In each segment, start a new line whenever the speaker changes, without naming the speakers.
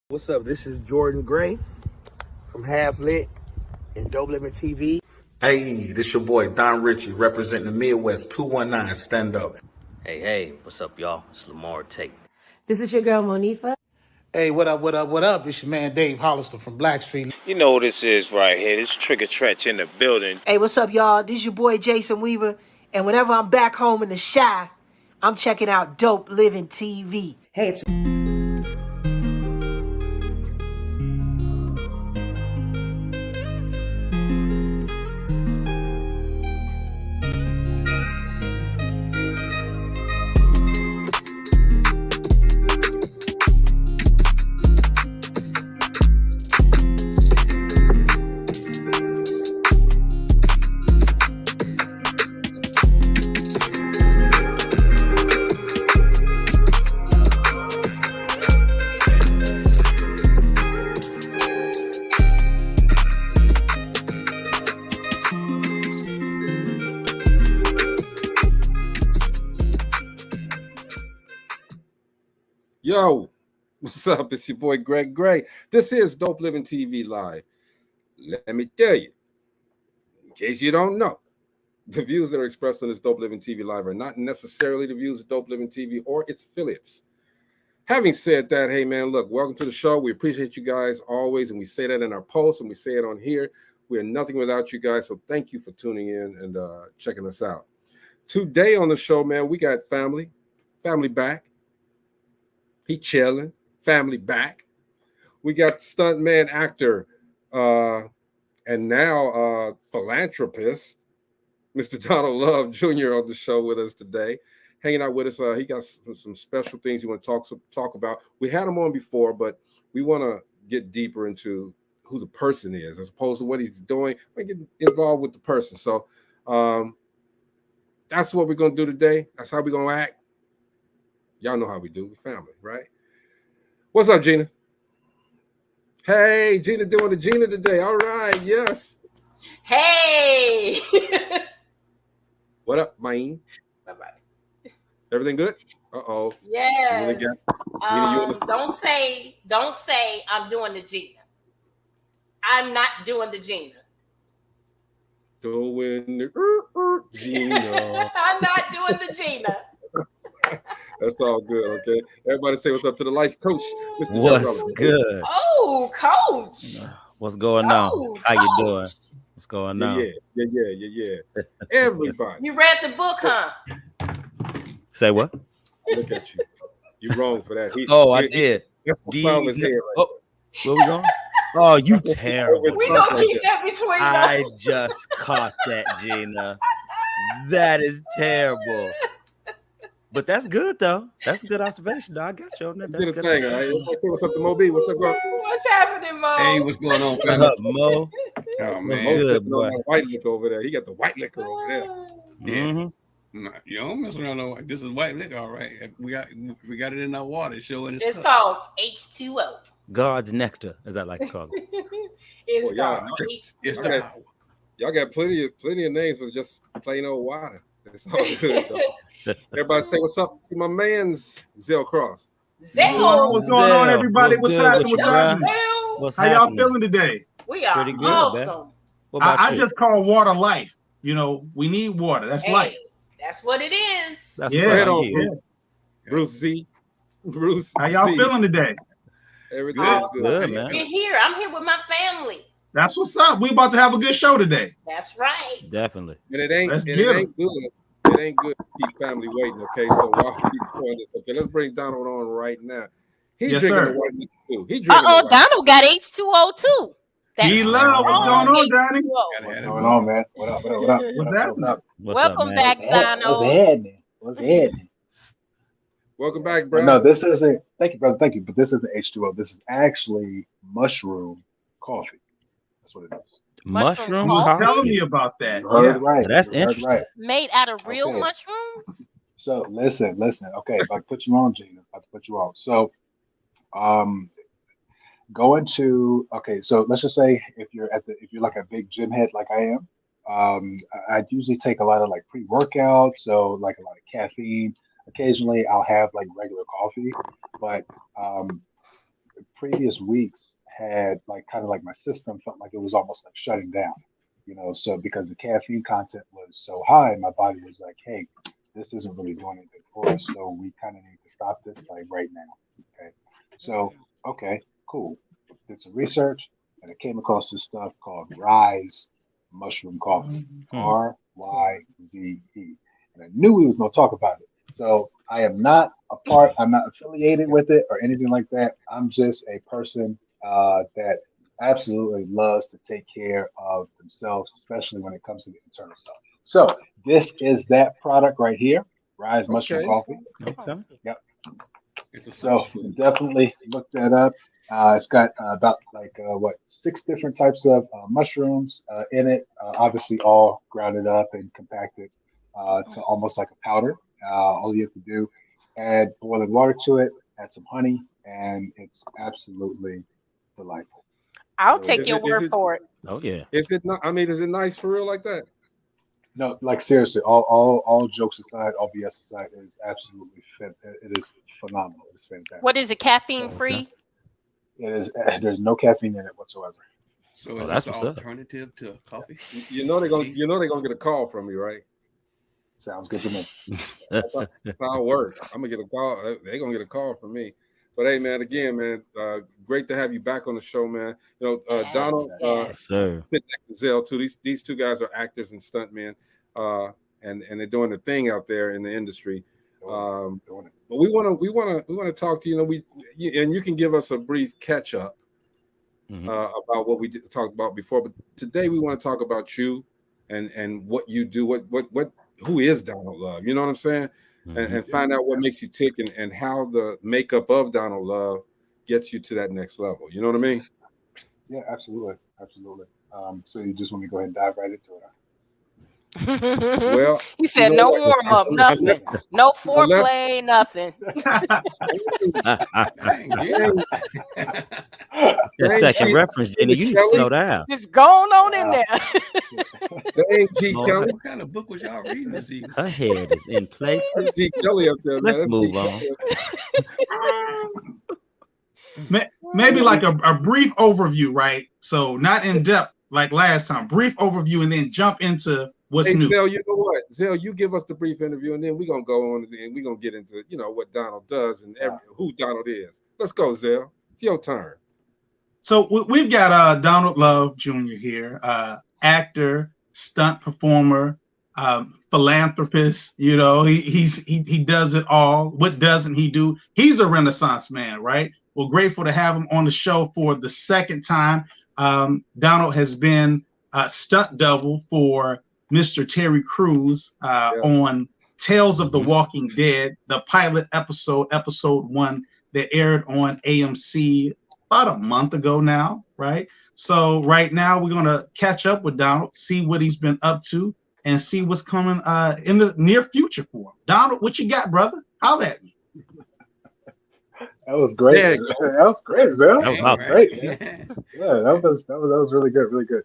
What's up? This is Jordan Gray from Half Lit and DopelivenTV.
Hey, this your boy Don Ritchie representing the Midwest 219 Stand Up.
Hey, what's up, y'all? It's Lamar Tate.
This is your girl Monifa.
Hey, what up? It's your man Dave Hollister from Blackstreet.
You know what this is right here. This Trigger Tretch in the building.
Hey, what's up, y'all? This is your boy Jason Weaver. And whenever I'm back home in the Chi, I'm checking out Dope Living TV.
Hey, it's
Yo, what's up? It's your boy Greg Gray. This is Dope Living TV Live. Let me tell you, in case you don't know, the views that are expressed on this Dope Living TV Live are not necessarily the views of Dope Living TV or its affiliates. Having said that, hey man, look, welcome to the show. We appreciate you guys always, and we say that in our posts and we say it on here. We are nothing without you guys, so thank you for tuning in and checking us out. Today on the show, man, we got family back. He chilling, family back. We got stuntman, actor, and now philanthropist, Mr. Donald Love Jr. on the show with us today, hanging out with us. He got some special things he want to talk about. We had him on before, but we want to get deeper into who the person is as opposed to what he's doing. We get involved with the person. So that's what we're going to do today. That's how we're going to act. Y'all know how we do. We're family, right? What's up, Gina? Hey, Gina doing the Gina today. All right, yes.
Hey.
What up, Maine?
Bye-bye.
Everything good? Uh-oh.
Yes. Don't say I'm doing the Gina. I'm not doing the Gina.
Doing the Gina.
I'm not doing the Gina.
That's all good, okay? Everybody say what's up to the life coach, Mr.
What's good?
Oh, coach.
What's going on? How you doing? What's going on?
Yeah. Everybody.
You read the book, huh?
Say what?
Look at you. You're wrong for that.
I did.
That's his head right
where we going? Oh, you terrible.
We gonna keep that between us.
I just caught that, Gina. That is terrible. But that's good, though. That's a good observation, though. I got you on that. That's
a good thing, all right? Say what's up to Mo B. What's up, bro?
What's happening, Mo?
Hey, what's going on,
What's up, Mo?
Oh, man.
Mo's good, boy. White liquor over there. He got the white liquor over there.
Yeah.
Mm-hmm.
Nah, you don't mess around. No, this is white liquor, all right. We got it in our water. Showing
it's called H2O.
God's nectar, as I like to call it.
It's called H2O.
Y'all got plenty of names for just plain old water. It's all good, though. Everybody say what's up to my man's Zell Cross.
Zell.
What's going on, everybody? What's happening? How y'all feeling today?
We are
pretty good,
awesome.
I just call water life. You know, we need water. That's life.
That's what it is.
That's
Bruce Z. Bruce.
How y'all feeling today?
Everything's good, man.
We're here. I'm here with my family.
That's what's up. We about to have a good show today.
That's right.
Definitely.
And it ain't good. It ain't good to keep family waiting, okay? So while we keep doing this, okay, let's bring Donald on right now. He's drinking the white liquor too. He drinking
Donald got H2O too.
D-Love, what's going on, Donnie?
What's going on, man? What up?
What's happening?
Welcome back, Donald.
What's happening?
Welcome back,
But
bro.
no, this isn't. Thank you, brother. Thank you. But this isn't H2O. This is actually mushroom coffee. That's what it is.
Mushroom
You was
coffee?
telling me about that.
You heard
Yeah.
right.
That's
You heard right.
interesting.
Made out of real
Okay.
mushrooms?
So listen. Okay, about to put you on, Gina. About to put you on. So, um, going to okay. So let's just say if you're like a big gym head like I am, I usually take a lot of like pre-workout, so like a lot of caffeine. Occasionally, I'll have like regular coffee, but um, previous weeks had like kind of like my system felt like it was almost like shutting down, so because the caffeine content was so high, my body was like, hey, this isn't really doing anything for us, so we kind of need to stop this like right now. Okay. So, okay, cool. Did some research and I came across this stuff called Rise Mushroom Coffee. RYZE. And I knew we was gonna talk about it. So I'm not affiliated with it or anything like that. I'm just a person that absolutely loves to take care of themselves, especially when it comes to the internal stuff. So this is that product right here, Rise Mushroom Coffee.
Okay.
Yep.
It's
So definitely look that up. It's got about like 6 different types of mushrooms in it. Obviously, all grounded up and compacted to almost like a powder. All you have to do, add boiling water to it, add some honey, and it's absolutely delightful.
I'll
Really
take
is.
your word for it.
Oh yeah.
Is it not? I mean, is it nice for real like that?
No, like seriously, all jokes aside, all BS aside, it is absolutely it is phenomenal. It's fantastic.
What is it? Caffeine free?
It is. There's no caffeine in it whatsoever.
So
Oh,
is
that's
this
what's
an
up.
alternative to coffee?
You know they're gonna get a call from me, right?
Sounds good to me.
That's how it works. I'm gonna get a call. They're gonna get a call from me. But hey, man, again, man, great to have you back on the show, man. Donald,
sir.
Zell too. These two guys are actors and stuntmen, and they're doing the thing out there in the industry. But we want to talk to you. And you can give us a brief catch up about what we talked about before. But today we want to talk about you and what you do. Who is Donald Love? You know what I'm saying? And find out what makes you tick and how the makeup of Donald Love gets you to that next level. You know what I mean?
Yeah, absolutely. So you just want me to go ahead and dive right into it?
Well,
he said no warm up, nothing, no foreplay, nothing.
That second reference, Jenny, you need to slow down.
Just going on in there.
What kind of book was y'all reading this evening?
Her head is in places.
G. Kelly up there,
Let's
man.
move on.
Maybe like a brief overview, right? So not in depth like last time. Brief overview and then jump into what's new.
Zell, you know what? Zell, you give us the brief interview and then we're going to go on and we're going to get into, what Donald does and who Donald is. Let's go, Zell. It's your turn.
So we've got Donald Love Jr. here, actor, stunt performer, philanthropist. He does it all. What doesn't he do? He's a Renaissance man, right? We're grateful to have him on the show for the second time. Donald has been stunt double for Mr. Terry Crews on Tales of the Walking Dead, the pilot episode 1 that aired on AMC about a month ago now, right? So right now we're going to catch up with Donald, see what he's been up to, and see what's coming in the near future for him. Donald, what you got, brother? Holla at me.
That was great.
Yeah.
That was great, Zell. That was great. Yeah, that was really good, really good.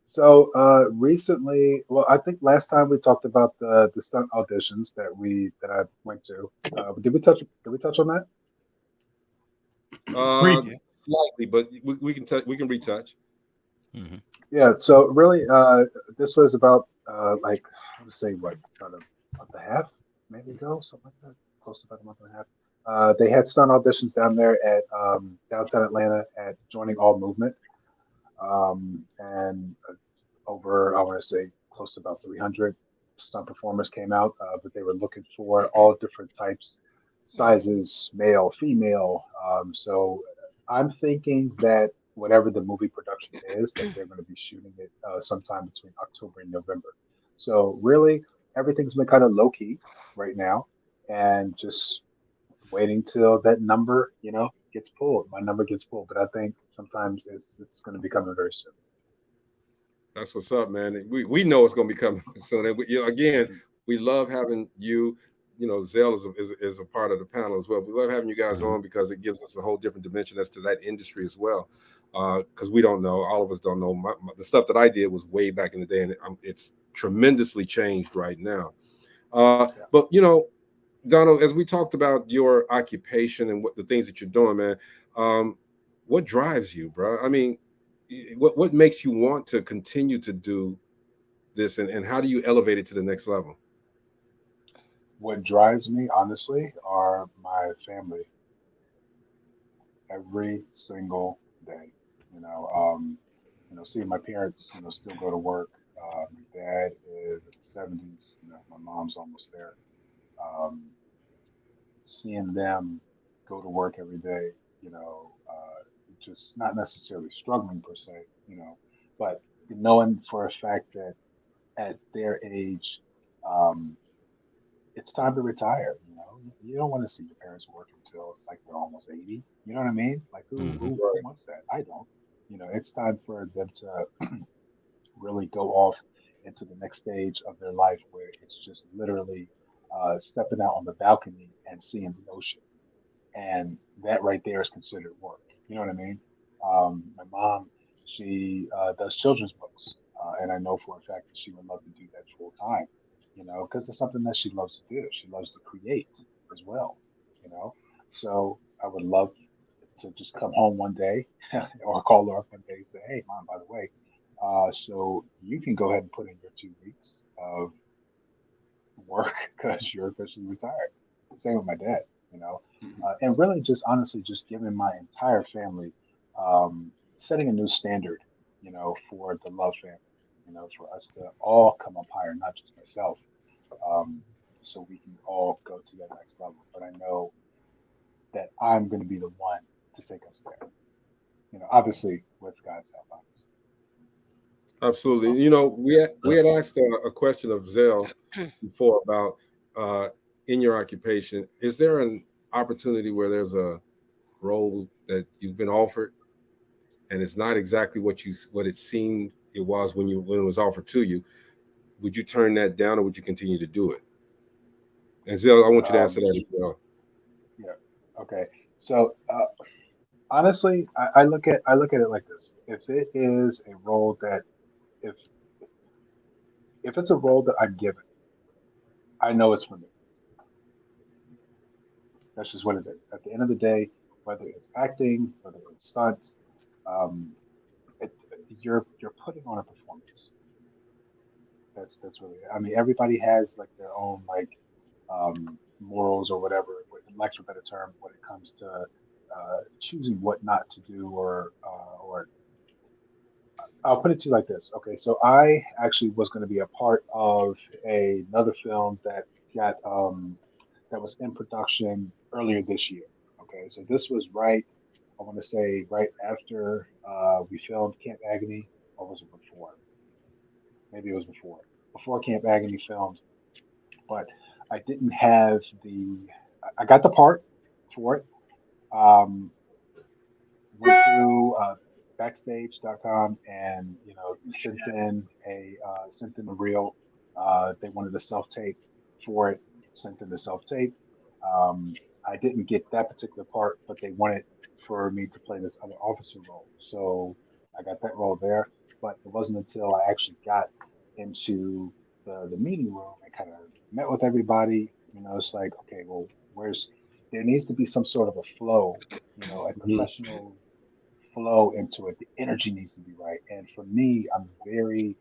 So recently, well, I think last time we talked about the stunt auditions that I went to. Did we touch on that?
Slightly, but we can retouch.
Yeah. So really, this was about I would say about a month and a half, maybe ago, something like that, close to about a month and a half. They had stunt auditions down there at downtown Atlanta at Joining All Movement. And over, I want to say, close to about 300 stunt performers came out, but they were looking for all different types, sizes, male, female. So I'm thinking that whatever the movie production is, that they're going to be shooting it sometime between October and November. So really, everything's been kind of low key right now. and just waiting till that number, gets pulled. My number gets pulled, but I think sometimes it's going to be coming very soon.
That's what's up, man. We know it's going to be coming soon. And again, we love having you. Zell is a part of the panel as well. We love having you guys on because it gives us a whole different dimension as to that industry as well. Because we don't know, all of us don't know. The stuff that I did was way back in the day, and it's tremendously changed right now. But Donald, as we talked about your occupation and what the things that you're doing, man, what drives you, bro? I mean, what makes you want to continue to do this, and how do you elevate it to the next level?
What drives me, honestly, are my family. Every single day, seeing my parents, still go to work. My dad is in the 70s. My mom's almost there. Seeing them go to work every day, just not necessarily struggling per se, but knowing for a fact that at their age, it's time to retire. You don't want to see your parents work until like they're almost 80. You know what I mean? Like who wants that? I don't. It's time for them to really go off into the next stage of their life where it's just literally stepping out on the balcony and seeing the ocean. And that right there is considered work. You know what I mean? My mom, she does children's books, and I know for a fact that she would love to do that full time. Because it's something that she loves to do. She loves to create as well. You know, so I would love to just come home one day or call her up one day and say, "Hey, mom, by the way, so you can go ahead and put in your 2 weeks of work because you're officially retired." Same with my dad, and really just honestly just giving my entire family, setting a new standard, for the love family, for us to all come up higher, not just myself, so we can all go to that next level. But I know that I'm going to be the one to take us there, obviously with God's help, obviously.
Absolutely. We had asked a question of Zell before about in your occupation, is there an opportunity where there's a role that you've been offered and it's not exactly what it seemed it was when it was offered to you? Would you turn that down or would you continue to do it? And Zell, I want you to answer that as well.
Yeah. Okay. So honestly, I look at it like this. If it is a role that if it's a role that I'm given, I know it's for me. That's just what it is. At the end of the day, whether it's acting, whether it's stunts, um, you're putting on a performance. That's really it. I mean, everybody has like their own like morals or whatever, in lack of a better term, when it comes to choosing what not to do or I'll put it to you like this. Okay, so I actually was going to be a part of another film that got that was in production earlier this year. Okay, so this was right, I want to say right after we filmed Camp Agony, or was it before? Maybe it was before Camp Agony filmed, but I didn't have I got the part for it. Um, Went through backstage.com and sent in a reel. They wanted a self tape for it. Sent in the self tape. I didn't get that particular part, but they wanted for me to play this other officer role, so I got that role there. But it wasn't until I actually got into the meeting room and kind of met with everybody. It's like, okay, well, there needs to be some sort of a flow, a professional flow into it. The energy needs to be right. And for me, I'm very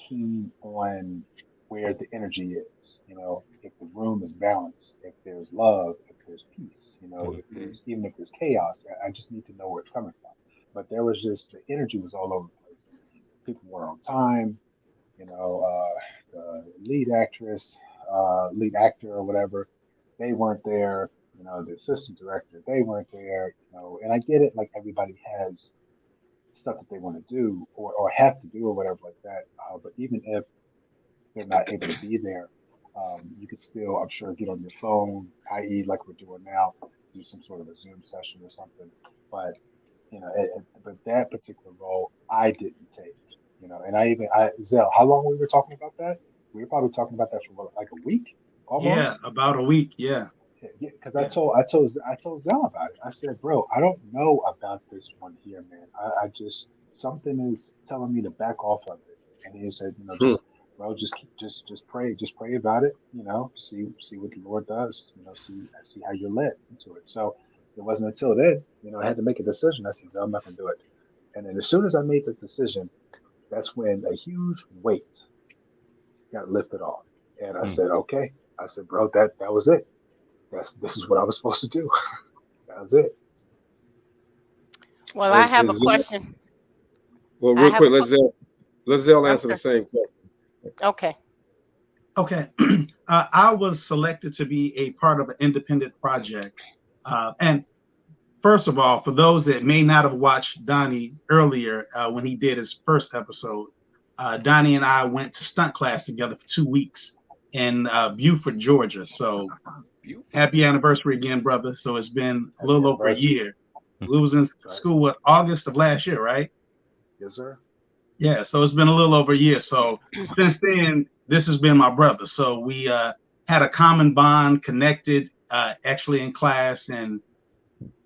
keen on where the energy is. If the room is balanced, if there's love, if there's peace, if there's even if there's chaos, I just need to know where it's coming from. But there was just the energy was all over the place. People were on time. The lead actress, lead actor, or whatever, they weren't there. The assistant director, they weren't there. And I get it. Like everybody has stuff that they want to do or have to do or whatever like that. But even if they're not able to be there, You could still, I'm sure, get on your phone, i.e., like we're doing now, do some sort of a Zoom session or something. But but that particular role, I didn't take. And Zell, how long we were talking about that? We were probably talking about that for what, like a week,
Yeah,
almost.
about a week. Yeah.
Yeah, because I told Zell about it. I said, bro, I don't know about this one here, man. I just something is telling me to back off of it. And he said,
Hmm.
bro, just pray about it. See what the Lord does. See how you're led into it. So it wasn't until then, I had to make a decision. I said, Zell, I'm not gonna do it. And then as soon as I made the decision, that's when a huge weight got lifted off. And I said, okay. I said, bro, that was it. This is what I was supposed to do. That was it.
Well, I have a question.
Well, real quick, let Zell answer the same question.
Okay.
Okay. I was selected to be a part of an independent project. And first of all, for those that may not have watched Donnie earlier when he did his first episode, Donnie and I went to stunt class together for 2 weeks in Beaufort, Georgia. So happy anniversary again, brother. So it's been a little over a year. We was in school August of last year, right?
Yes, sir.
Yeah, so it's been a little over a year. So since then, this has been my brother. So we had a common bond, connected actually in class, and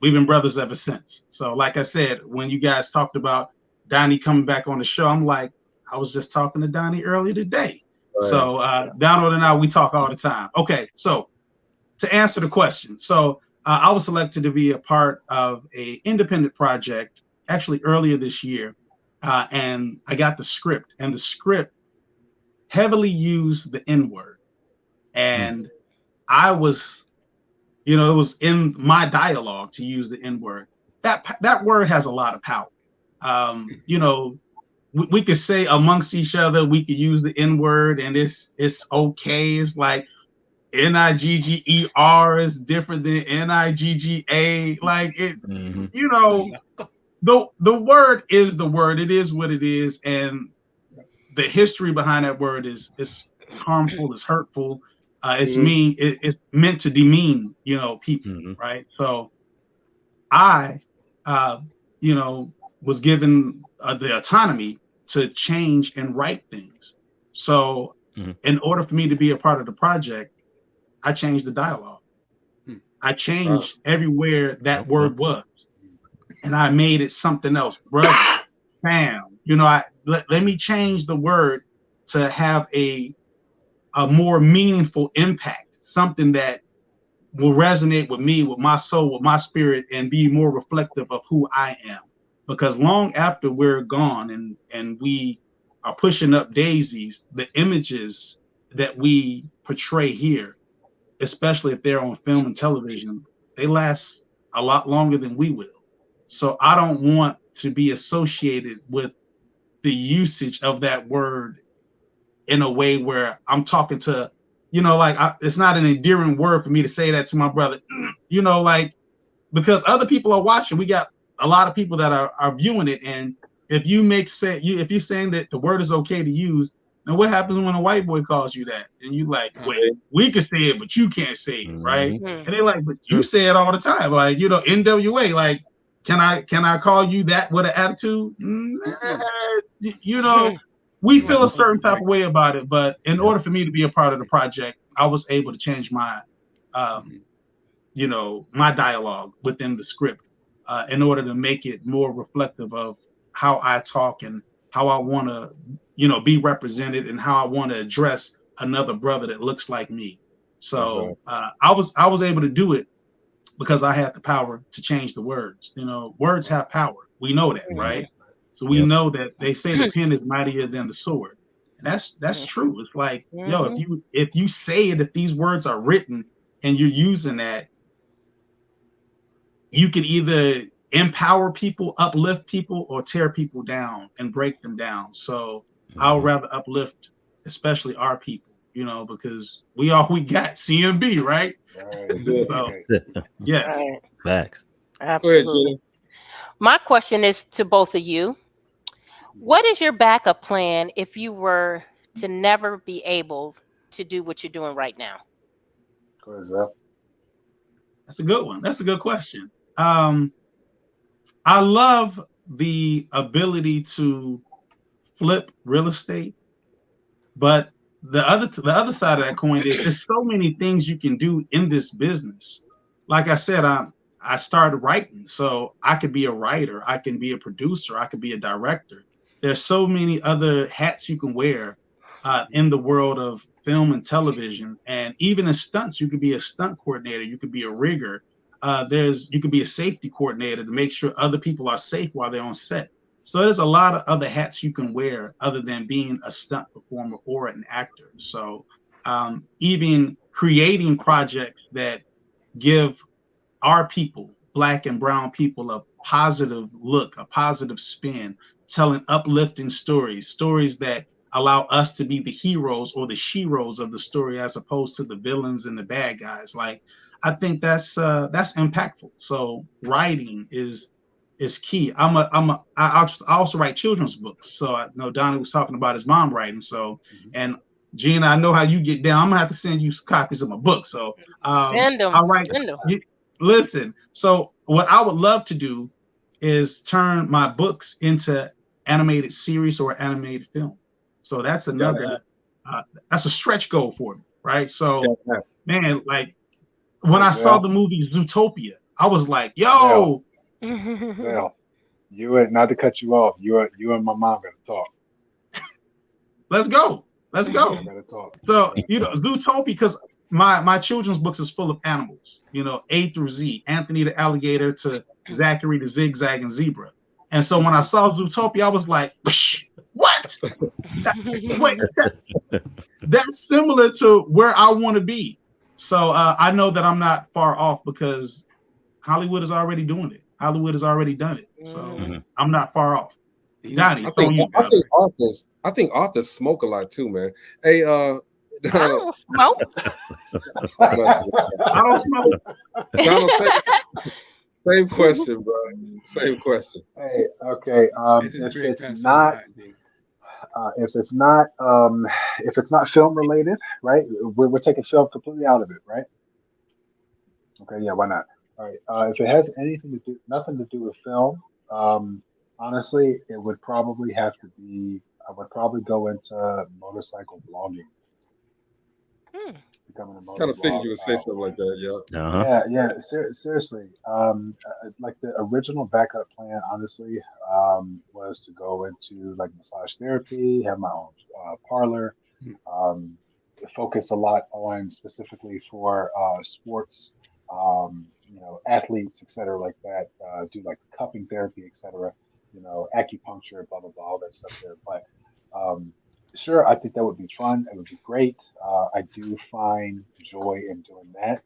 we've been brothers ever since. So like I said, when you guys talked about Donnie coming back on the show, I'm like, I was just talking to Donnie earlier today. Right. So Donald and I, we talk all the time. Okay, so to answer the question, so I was selected to be a part of an independent project actually earlier this year. And I got the script, and the script heavily used the N-word. And I was, it was in my dialogue to use the N-word. That word has a lot of power. We could say amongst each other, we could use the N-word, and it's okay. It's like Nigger is different than Nigga. Like it, the word is the word. It is what it is, and the history behind that word is harmful. It's hurtful. It's mean. It's meant to demean, people, right? So, I, was given the autonomy to change and write things. So, in order for me to be a part of the project, I changed the dialogue. I changed everywhere that word was. And I made it something else, brother, fam. Let me change the word to have a more meaningful impact, something that will resonate with me, with my soul, with my spirit, and be more reflective of who I am. Because long after we're gone and we are pushing up daisies, the images that we portray here, especially if they're on film and television, they last a lot longer than we will. So I don't want to be associated with the usage of that word in a way where I'm talking to, it's not an endearing word for me to say that to my brother, because other people are watching. We got a lot of people that are viewing it. And if you're saying that the word is okay to use, now what happens when a white boy calls you that? And you like, wait, we can say it, but you can't say it, right? And they're like, but you say it all the time. Like, NWA, like, can I call you that with an attitude? We feel a certain type of way about it, but in order for me to be a part of the project, I was able to change my, my dialogue within the script in order to make it more reflective of how I talk and how I want to, be represented and how I want to address another brother that looks like me. So I was able to do it because I had the power to change the words. Words have power. We know that, right? So we know that they say the pen is mightier than the sword. And that's true. It's like, if you say it, if these words are written and you're using that, you can either empower people, uplift people, or tear people down and break them down. So I would rather uplift, especially our people, because we got CMB, right? Yes.
Right.
Facts.
Absolutely. My question is to both of you. What is your backup plan if you were to never be able to do what you're doing right now?
Go ahead, Zell.
That's a good one. That's a good question. I love the ability to flip real estate, but the other side of that coin is there's so many things you can do in this business. Like I said, I started writing, so I could be a writer, I can be a producer, I could be a director. There's so many other hats you can wear in the world of film and television, and even in stunts, you could be a stunt coordinator, you could be a rigger. You could be a safety coordinator to make sure other people are safe while they're on set. So there's a lot of other hats you can wear other than being a stunt performer or an actor. So even creating projects that give our people, Black and brown people, a positive look, a positive spin, telling uplifting stories, stories that allow us to be the heroes or the sheroes of the story as opposed to the villains and the bad guys. Like, I think that's impactful. So writing is key. I also write children's books. So I know Donnie was talking about his mom writing. So, and Gina, I know how you get down. I'm gonna have to send you copies of my book. So
Send them.
I write.
Send them.
Listen. So what I would love to do is turn my books into animated series or animated film. So that's another. That's a stretch goal for me, right? So, man, like when I saw the movie Zootopia, I was like, "Yo."
Well, not to cut you off. You and my mom gotta talk.
Let's go.
Gotta talk.
So Zootopia, because my children's books is full of animals. A through Z, Anthony the alligator to Zachary the zigzag and zebra. And so when I saw Zootopia, I was like, what? That's similar to where I want to be. So I know that I'm not far off because Hollywood is already doing it. Hollywood has already done it. So I'm not far off. Donnie,
I think authors smoke a lot too, man. Hey,
I don't smoke.
I don't smoke.
Donald, same question, bro. Same question.
Hey, okay. If it's not film related, right? We're taking film completely out of it, right? Okay, yeah, why not? All right. If it has nothing to do with film, honestly, it would probably have to be. I would probably go into motorcycle blogging. Becoming a motorcycle.
Kind of figured you would say something like that, yeah.
Yeah. Seriously, like the original backup plan, honestly, was to go into like massage therapy, have my own parlor, focus a lot on specifically for sports. Athletes, et cetera, like that, do like cupping therapy, et cetera, acupuncture, blah, blah, blah, all that stuff there. But sure, I think that would be fun. It would be great. I do find joy in doing that,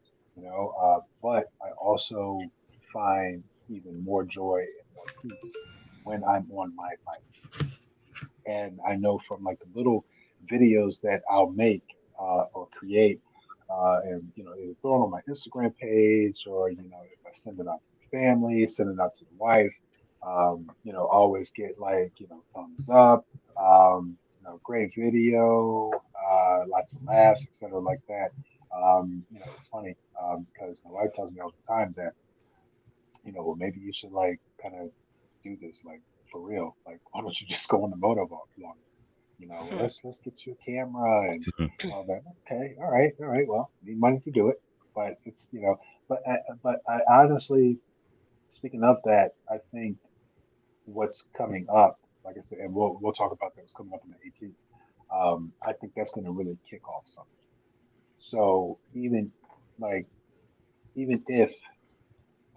but I also find even more joy and more peace when I'm on my bike. And I know from like the little videos that I'll make or create, and either throw it on my Instagram page or if I send it out to the family, send it out to the wife, always get like thumbs up, great video, lots of laughs, etc. like that. It's funny because my wife tells me all the time that well, maybe you should like kind of do this like for real. Like, why don't you just go on the motovlog? Let's get you a camera and all that. Okay, all right. Well, you need money to do it, but it's but I honestly, speaking of that, I think what's coming up, like I said, and we'll talk about that. What's coming up on the 18th. I think that's going to really kick off something. So even if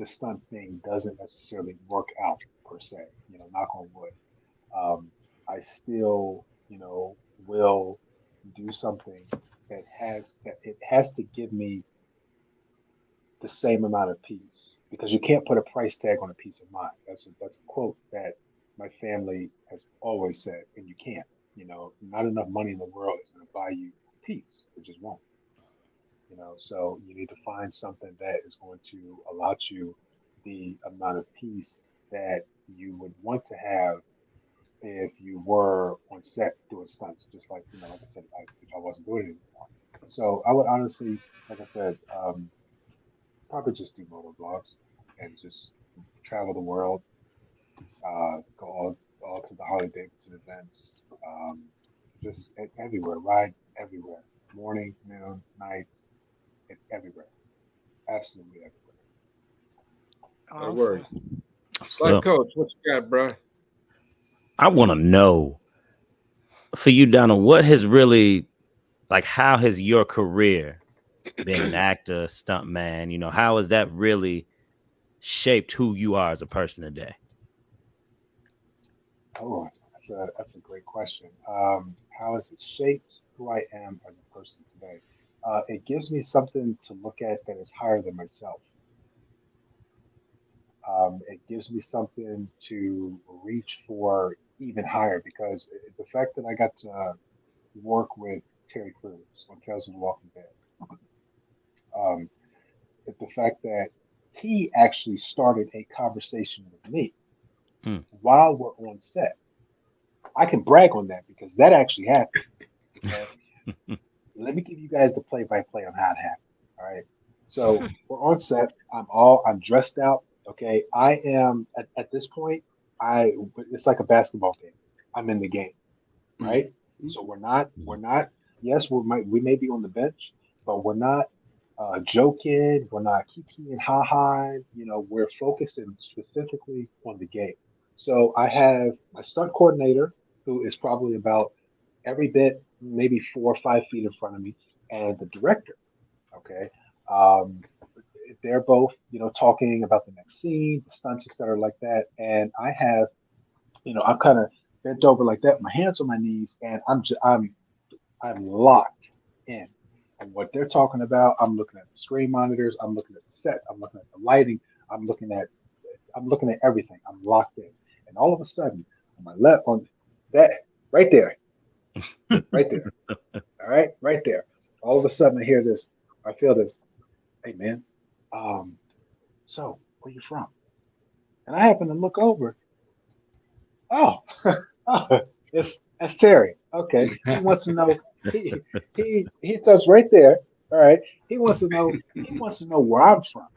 the stunt thing doesn't necessarily work out per se, knock on wood, I still will do something that it has to give me the same amount of peace, because you can't put a price tag on a peace of mind. That's a quote that my family has always said, and you can't. Not enough money in the world is going to buy you peace. It just won't. So you need to find something that is going to allow you the amount of peace that you would want to have if you were on set doing stunts, just like like I said, if I wasn't doing it anymore. So I would honestly, like I said, probably just do motor vlogs and just travel the world, go all to the Harley Davidson events, just everywhere, ride everywhere, morning, noon, night, everywhere, absolutely everywhere.
That'll work.
So,
Life coach, what you got, bro?
I want to know for you, Donald, what has really, like, how has your career, being an actor, stuntman, you know, how has that really shaped who you are as a person today?
Oh, that's a great question. How has it shaped who I am as a person today? It gives me something to look at that is higher than myself. It gives me something to reach for even higher because the fact that I got to work with Terry Crews on Tales of the Walking Dead, um, the fact that he actually started a conversation with me while we're on set. I can brag on that because that actually happened. Okay. Let me give you guys the play by play on how it happened. All right. So we're on set. I'm dressed out. Okay. I am at this point, it's like a basketball game. I'm in the game. Right. So we're not, yes, we may be on the bench, but we're not joking. We're not kiki and ha ha. We're focusing specifically on the game. So I have a stunt coordinator who is probably about every bit, maybe 4 or 5 feet in front of me, and the director. Okay, um, they're both, talking about the next scene, the stunts, etc., like that. And I have, I'm kind of bent over like that, my hands on my knees, and I'm locked in on what they're talking about. I'm looking at the screen monitors. I'm looking at the set. I'm looking at the lighting. I'm looking at I'm looking at everything. I'm locked in. And all of a sudden, on my left, on that right there, right there, all right there. All of a sudden, I hear this. I feel this. Hey, man. Um, so where you from? And I happen to look over. Oh, oh, it's Terry. Okay, he wants to know. He touched right there. All right. He wants to know. He wants to know where I'm from.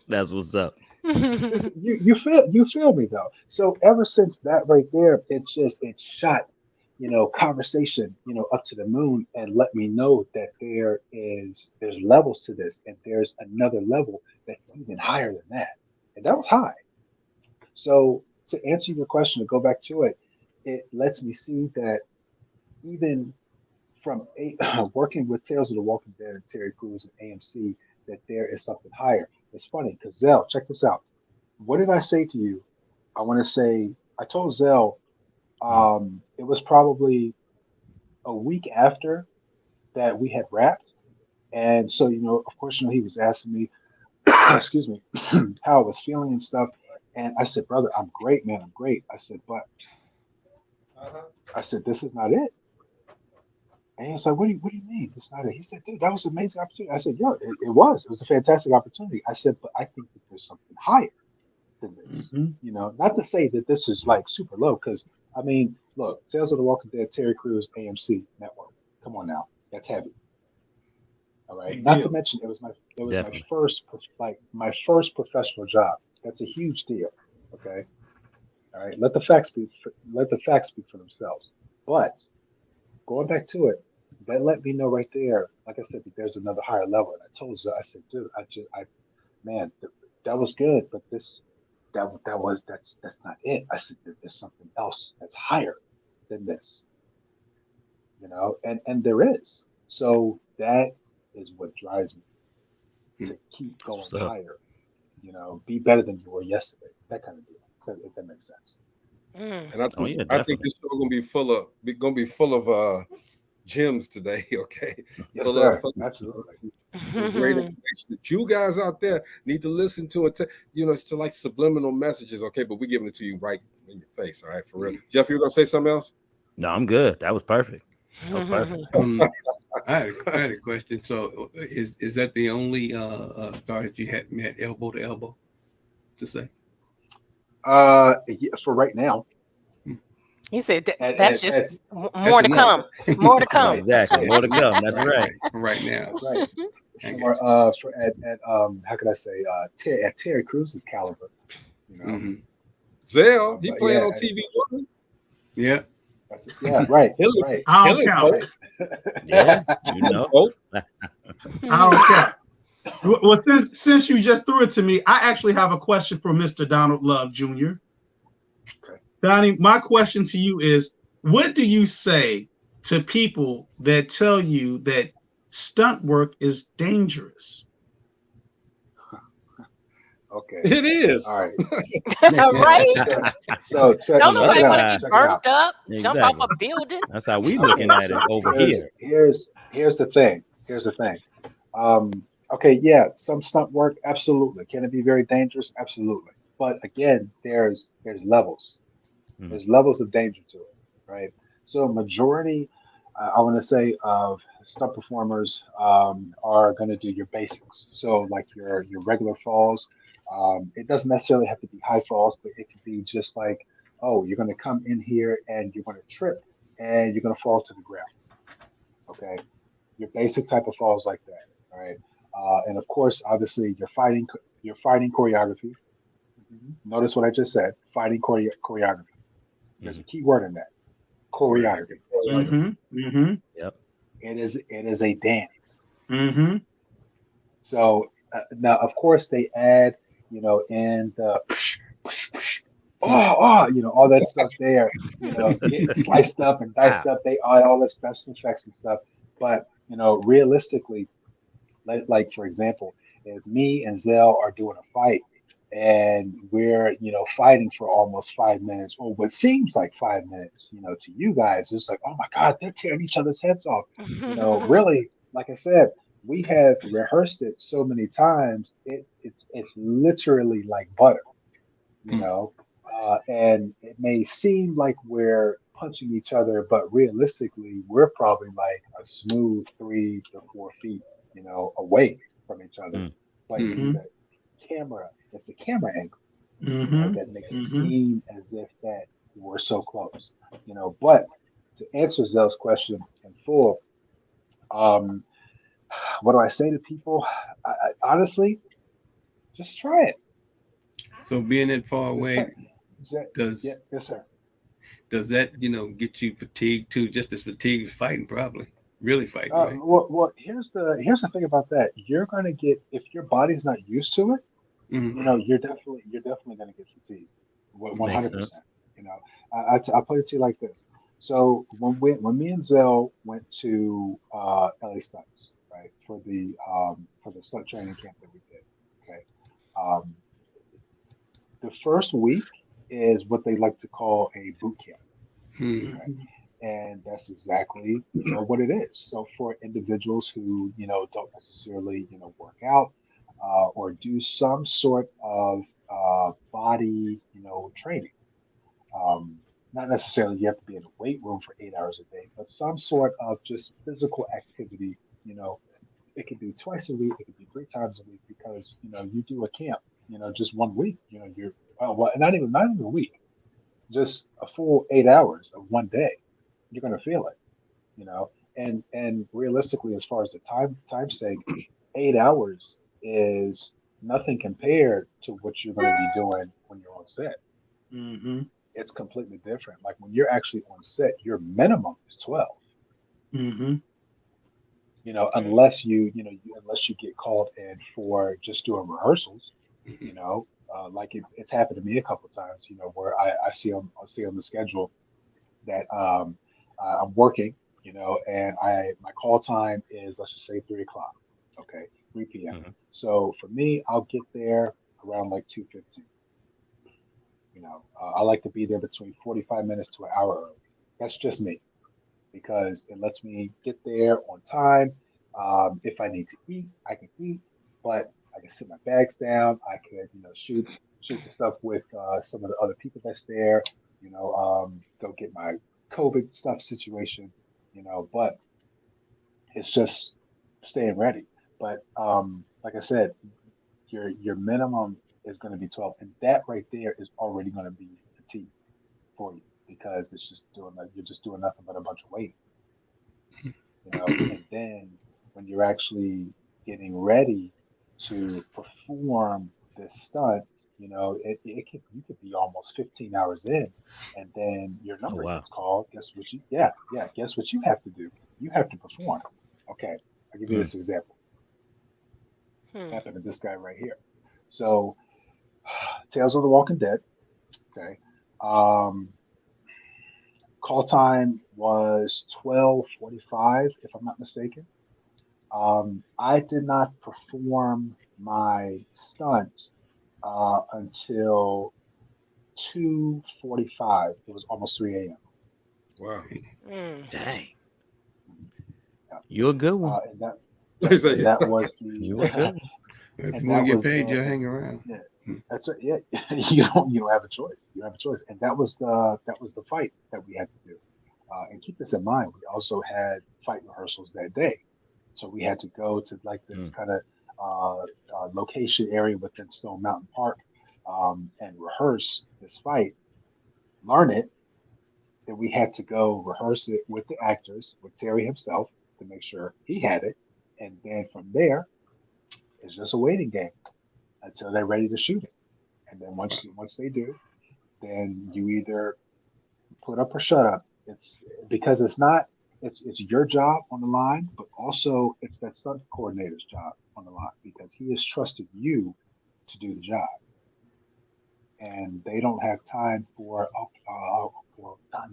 That's what's up.
Just you feel me though. So ever since that right there, it shot, conversation, up to the moon and let me know that there's levels to this and there's another level that's even higher than that. And that was high. So to answer your question, to go back to it, it lets me see that even from working with Tales of the Walking Dead and Terry Crews and AMC, that there is something higher. It's funny because Zell, check this out. What did I say to you? I want to say I told Zell it was probably a week after that we had wrapped, and so of course, he was asking me, excuse me, how I was feeling and stuff, and I said, brother, I'm great, man, I'm great. I said, but I said, this is not it. And he was like, what do you mean? It's not it. He said, dude, that was an amazing opportunity. I said, yeah, it was. It was a fantastic opportunity. I said, but I think that there's something higher than this. Not to say that this is like super low, because I mean, look, Tales of the Walking Dead, Terry Crews, AMC network. Come on now, that's heavy. All right. Not to mention,
Definitely.
my first professional job. That's a huge deal. Okay. All right. Let the facts speak for themselves. But going back to it, that let me know right there. Like I said, that there's another higher level. And I told her, I said, dude, man, that was good, but that's not it. I said, there's something else that's higher than this, and there is. So that is what drives me to keep going higher. Be better than you were yesterday. That kind of deal. So if that makes sense.
And I think this show gonna be full of gems today. Okay,
Yes,
full
sir.
of
Absolutely.
some great information that you guys out there need to listen to it. It's to like subliminal messages. Okay, but we're giving it to you right in your face. All right, for real. Jeff, you were gonna say something else?
No, I'm good. That was perfect. That was perfect.
I had a question. So, is that the only star that you had met elbow to elbow to say?
Yeah, for right now.
He said
And,
that's
and
just
that's
more to
enough.
come. More to come.
right.
Exactly.
Right.
More to come. That's right.
Right now.
That's right.
I got
For at how could I say at Terry Cruz's caliber, you
you.
know.
Zell, he
But
playing
yeah,
on TV One.
Yeah.
yeah, right,
Killing,
right,
I don't
killing
count.
folks.
Yeah, you know.
Oh,
I don't count. Well, since you just threw it to me, I actually have a question for Mr. Donald Love Jr.
Okay.
Donnie, my question to you is, what do you say to people that tell you that stunt work is dangerous?
Okay.
it is.
All right.
Right?
Check,
Don't
On the other
nobody want to
side,
get
check it
burnt
out.
up, jump off
exactly.
a building.
That's how we looking
Okay,
at it
so
over here.
here's the thing. Here's the thing. Um, okay, yeah, some stunt work, absolutely. Can it be very dangerous? Absolutely. But again, there's levels.
Mm.
There's levels of danger to it, right? So majority, I want to say, of stunt performers are going to do your basics. So like your regular falls. It doesn't necessarily have to be high falls, but it could be just like, oh, you're going to come in here and you're going to trip and you're going to fall to the ground. Okay, your basic type of falls like that. All right, and of course, obviously, your fighting choreography. Notice what I just said: fighting choreography. There's a key word in that: choreography.
Mm-hmm. Mm-hmm.
Yep.
It is a dance.
Mm-hmm.
So now, of course, they add, in the all that stuff there, getting sliced up and diced
Wow.
up. They add all the special effects and stuff. But realistically, like for example, if me and Zell are doing a fight and we're fighting for almost 5 minutes, or what seems like 5 minutes, to you guys, it's like, oh my God, they're tearing each other's heads off. Really, like I said, we have rehearsed it so many times. It's literally like butter, you know. And it may seem like we're punching each other, but realistically, we're probably like a smooth 3 to 4 feet, away from each other.
Mm.
But
Mm-hmm.
it's the camera angle,
Mm-hmm.
that makes it
Mm-hmm.
seem as if that we're so close, But to answer Zell's question in full, um, what do I say to people? I honestly, just try it.
So being that far
Just try
away,
it. Yeah,
does
yes, sir.
does that get you fatigued too? Just as fatigued as fighting, probably. Really fighting, right?
Well, here's the thing about that. You're gonna get, if your body's not used to it,
Mm-hmm.
you're definitely gonna get fatigued. One
Makes
hundred
sense.
percent. I put it to you like this. So when me and Zell went to LA Stunts, right, for the stunt training camp that we did, okay, um, the first week is what they like to call a boot camp.
Mm-hmm.
Okay. And that's exactly, what it is. So for individuals who, don't necessarily, work out or do some sort of body, training, um, not necessarily you have to be in a weight room for 8 hours a day, but some sort of just physical activity, it could be twice a week, it could be 3 times a week, because, you do a camp, just one week, you're, well, not even a week, just a full 8 hours of one day, you're going to feel it, and realistically, as far as the time sake, 8 hours is nothing compared to what you're going to be doing when you're on set.
Mm-hmm.
It's completely different. Like when you're actually on set, your minimum is 12.
Mm-hmm.
Unless you get called in for just doing rehearsals, like it's happened to me a couple of times, where I see on the schedule that I'm working, and my call time is, let's just say, 3 o'clock. Okay, 3 p.m.
Mhm.
So for me, I'll get there around like 2:15. I like to be there between 45 minutes to an hour early. That's just me, because it lets me get there on time. If I need to eat, I can eat, but I can sit my bags down. I could, shoot the stuff with some of the other people that's there. Go get my COVID stuff situation. But it's just staying ready. But like I said, your minimum is going to be 12, and that right there is already going to be fatigue for you. because it's just you're just doing nothing but a bunch of waiting. And then when you're actually getting ready to perform this stunt, you could be almost 15 hours in, and then your number gets called. Guess what guess what you have to do? You have to perform. Okay, I'll give you this example. Happened to this guy right here. So, Tales of the Walking Dead. Okay. Call time was 12:45, if I'm not mistaken. I did not perform my stunt until 2:45. It was almost 3 a.m.
Wow.
Dang. You're a good one.
And that was the.
You a good one.
If you want to get paid, you'll hang around.
Yeah, that's right. Yeah, you don't have a choice. You have a choice, and that was the fight that we had to do. And keep this in mind, we also had fight rehearsals that day, so we had to go to like this kind of location area within Stone Mountain Park and rehearse this fight, learn it. Then we had to go rehearse it with the actors, with Terry himself, to make sure he had it, and then from there, it's just a waiting game until they're ready to shoot it. And then once they do, then you either put up or shut up. It's because it's your job on the line, but also it's that stunt coordinator's job on the line because he has trusted you to do the job. And they don't have time for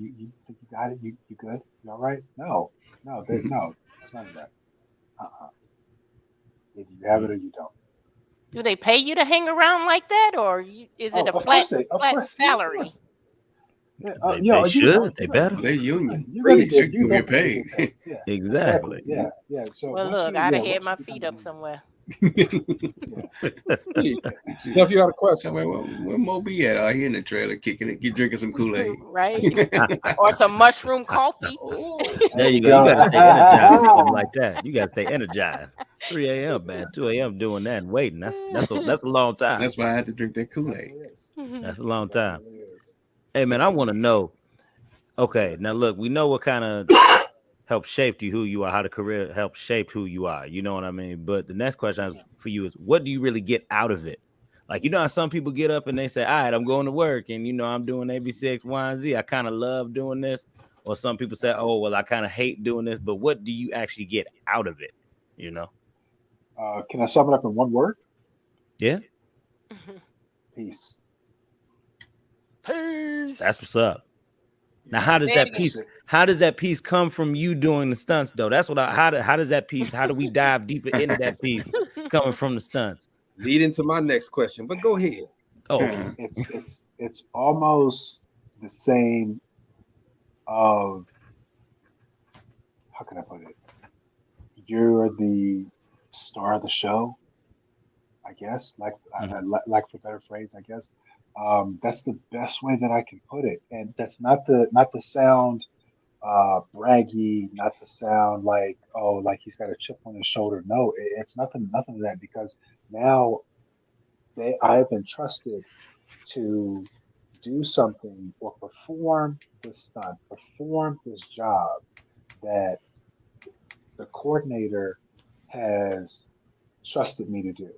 you think you got it? You good? You all right? No, it's none of that. Either you have it or you don't.
Do they pay you to hang around like that, or is it a flat salary?
They should. They better.
They're union.
You
get paid.
Yeah,
exactly.
Yeah. So
well, look, I'd have had my feet up somewhere.
Jeff, you had a question.
Where Moby at? Out here in the trailer, kicking it, drinking some Kool-Aid,
right? Or some mushroom coffee.
There you go. You gotta stay energized like that. You gotta stay energized. 3 a.m., man. 2 a.m. doing that and waiting. That's a long time.
That's why I had to drink that Kool-Aid.
That's a long time. Hey, man, I want to know. Okay, now look, we know what kind of helped shape you who you are, how the career helped shape who you are. You know what I mean? But the next question for you is, what do you really get out of it? Like, you know how some people get up and they say, all right, I'm going to work and, I'm doing ABC, X, Y, and Z. I kind of love doing this. Or some people say, oh, well, I kind of hate doing this. But what do you actually get out of it?
Can I sum it up in one word?
Yeah.
Peace.
Peace.
That's what's up. Now, how does that piece come from you doing the stunts though? That's what how does that piece, how do we dive deeper into that piece coming from the stunts?
Lead into my next question, but go ahead.
Oh,
it's almost the same of, how can I put it? You're the star of the show, I guess, like for better phrase, I guess. That's the best way that I can put it, and that's not the sound braggy, not to sound like like he's got a chip on his shoulder. No, it's nothing of that, because now I have been trusted to do something or perform this stunt, perform this job that the coordinator has trusted me to do.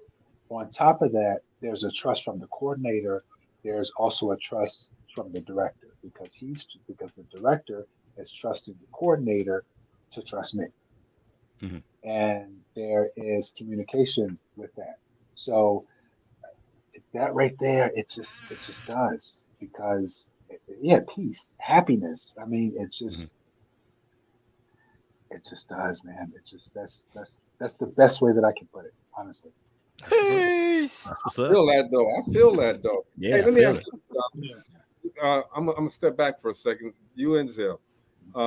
On top of that, there's a trust from the coordinator. There's also a trust from the director, because the director is trusting the coordinator to trust me.
Mm-hmm.
And there is communication with that. So that right there, it just does, because peace, happiness. I mean, it just does, man. That's the best way that I can put it, honestly.
Peace.
I feel that though.
Yeah,
hey, let me ask you. I'm gonna step back for a second. You and Zell.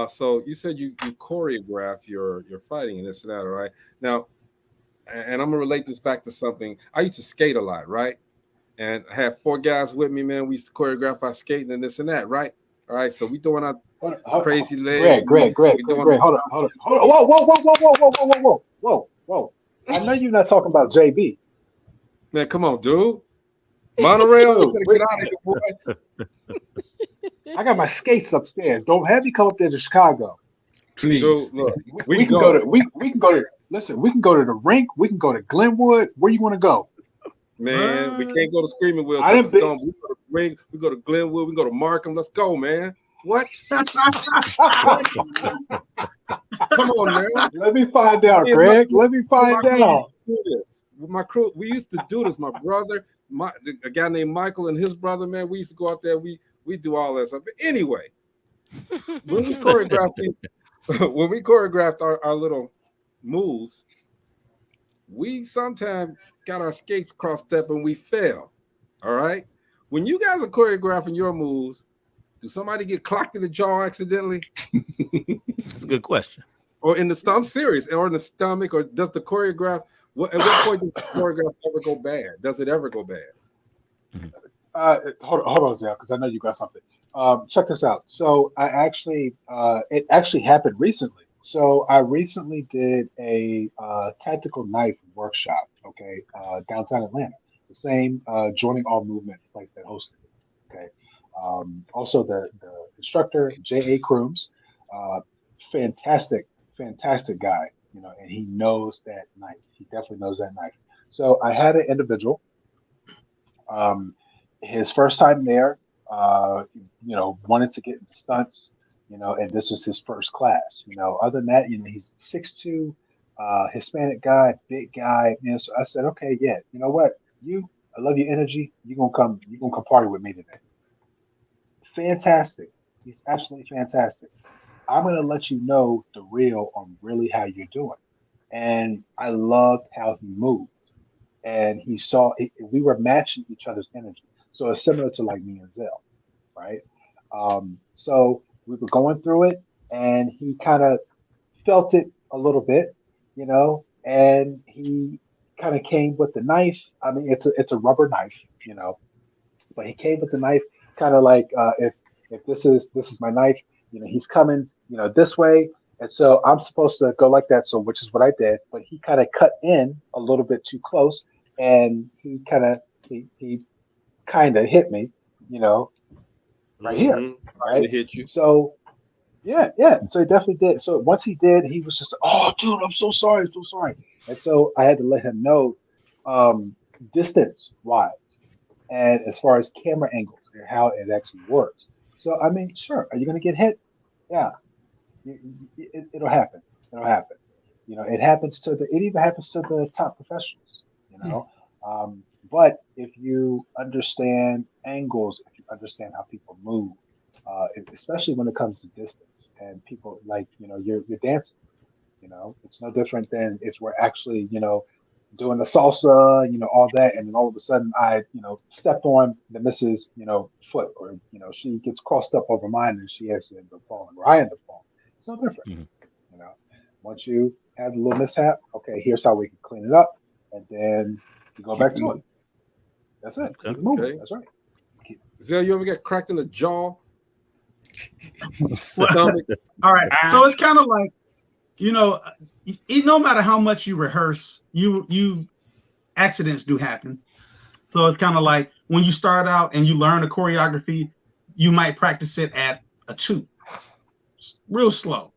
So you said you choreograph your fighting and this and that, all right? Now, and I'm gonna relate this back to something. I used to skate a lot, right? And I had 4 guys with me, man. We used to choreograph our skating and this and that, right? All right. So we doing our crazy legs.
Greg, hold on. Whoa. I know you're not talking about JB.
Man, come on, dude. Monorail, we gotta get out of here, boy.
I got my skates upstairs. Don't have me come up there to Chicago.
Please.
Dude, look,
We can go to we can go to listen. We can go to the rink. We can go to Glenwood. Where you want to go?
Man, we can't go to Screaming Wheels.
I didn't
We go to Ring. We go to Glenwood. We go to Markham. Let's go, man. What? What? Come on, man.
Let me find out, Greg. Let me find out.
My crew, we used to do this. My brother, a guy named Michael and his brother, man, we used to go out there. We do all that stuff. But anyway, when we choreographed our little moves, we sometimes got our skates crossed up and we fell. All right. When you guys are choreographing your moves, do somebody get clocked in the jaw accidentally?
That's a good question.
Or in the stomach, serious, or in the stomach, or does the choreograph? At what point does the choreograph ever go bad? Does it ever go bad?
Hold on, Zell, because I know you got something. Check this out. So I actually, it actually happened recently. So I recently did a tactical knife workshop. Okay, downtown Atlanta, the same joining all movement place that hosted it. Okay. Also the instructor J.A. Crooms, fantastic guy, you know, and he knows that knife. He definitely knows that knife. So I had an individual, his first time there, you know, wanted to get into stunts, you know, and this was his first class, you know. Other than that, you know, he's 6'2", Hispanic guy, big guy. You know, so I said, okay, yeah, you know what, I love your energy. You're gonna come party with me today. Fantastic. He's absolutely fantastic. I'm going to let you know the real on really how you're doing. And I loved how he moved. And we were matching each other's energy. So it's similar to like me and Zell, right? So we were going through it and he kind of felt it a little bit, you know, and he kind of came with the knife. I mean, it's a rubber knife, you know, but he came with the knife kind of like, if this is my knife, you know, he's coming, you know, this way. And so I'm supposed to go like that. So, which is what I did, but he kind of cut in a little bit too close and he kind of hit me, you know, right here. Right.
Hit you.
So yeah. So he definitely did. So once he did, he was just, oh dude, I'm so sorry. And so I had to let him know, distance wise and as far as camera angles and how it actually works. So, I mean, sure. Are you going to get hit? Yeah. It'll happen. You know, it even happens to the top professionals, you know. But if you understand angles, if you understand how people move, especially when it comes to distance and people like, you know, you're dancing, you know, it's no different than if we're actually, you know, doing the salsa, you know, all that, and then all of a sudden I, you know, stepped on the missus, you know, foot, or you know, she gets crossed up over mine and she actually ends up falling, or I end up falling. It's no different, you know. Once you have a little mishap, okay, here's how we can clean it up, and then you go back to it. That's it. Okay. That's right.
Zell, you ever get cracked in the jaw?
All right. So it's kind of like, you know, no matter how much you rehearse, you accidents do happen. So it's kind of like when you start out and you learn a choreography, you might practice it at a 2, real slow.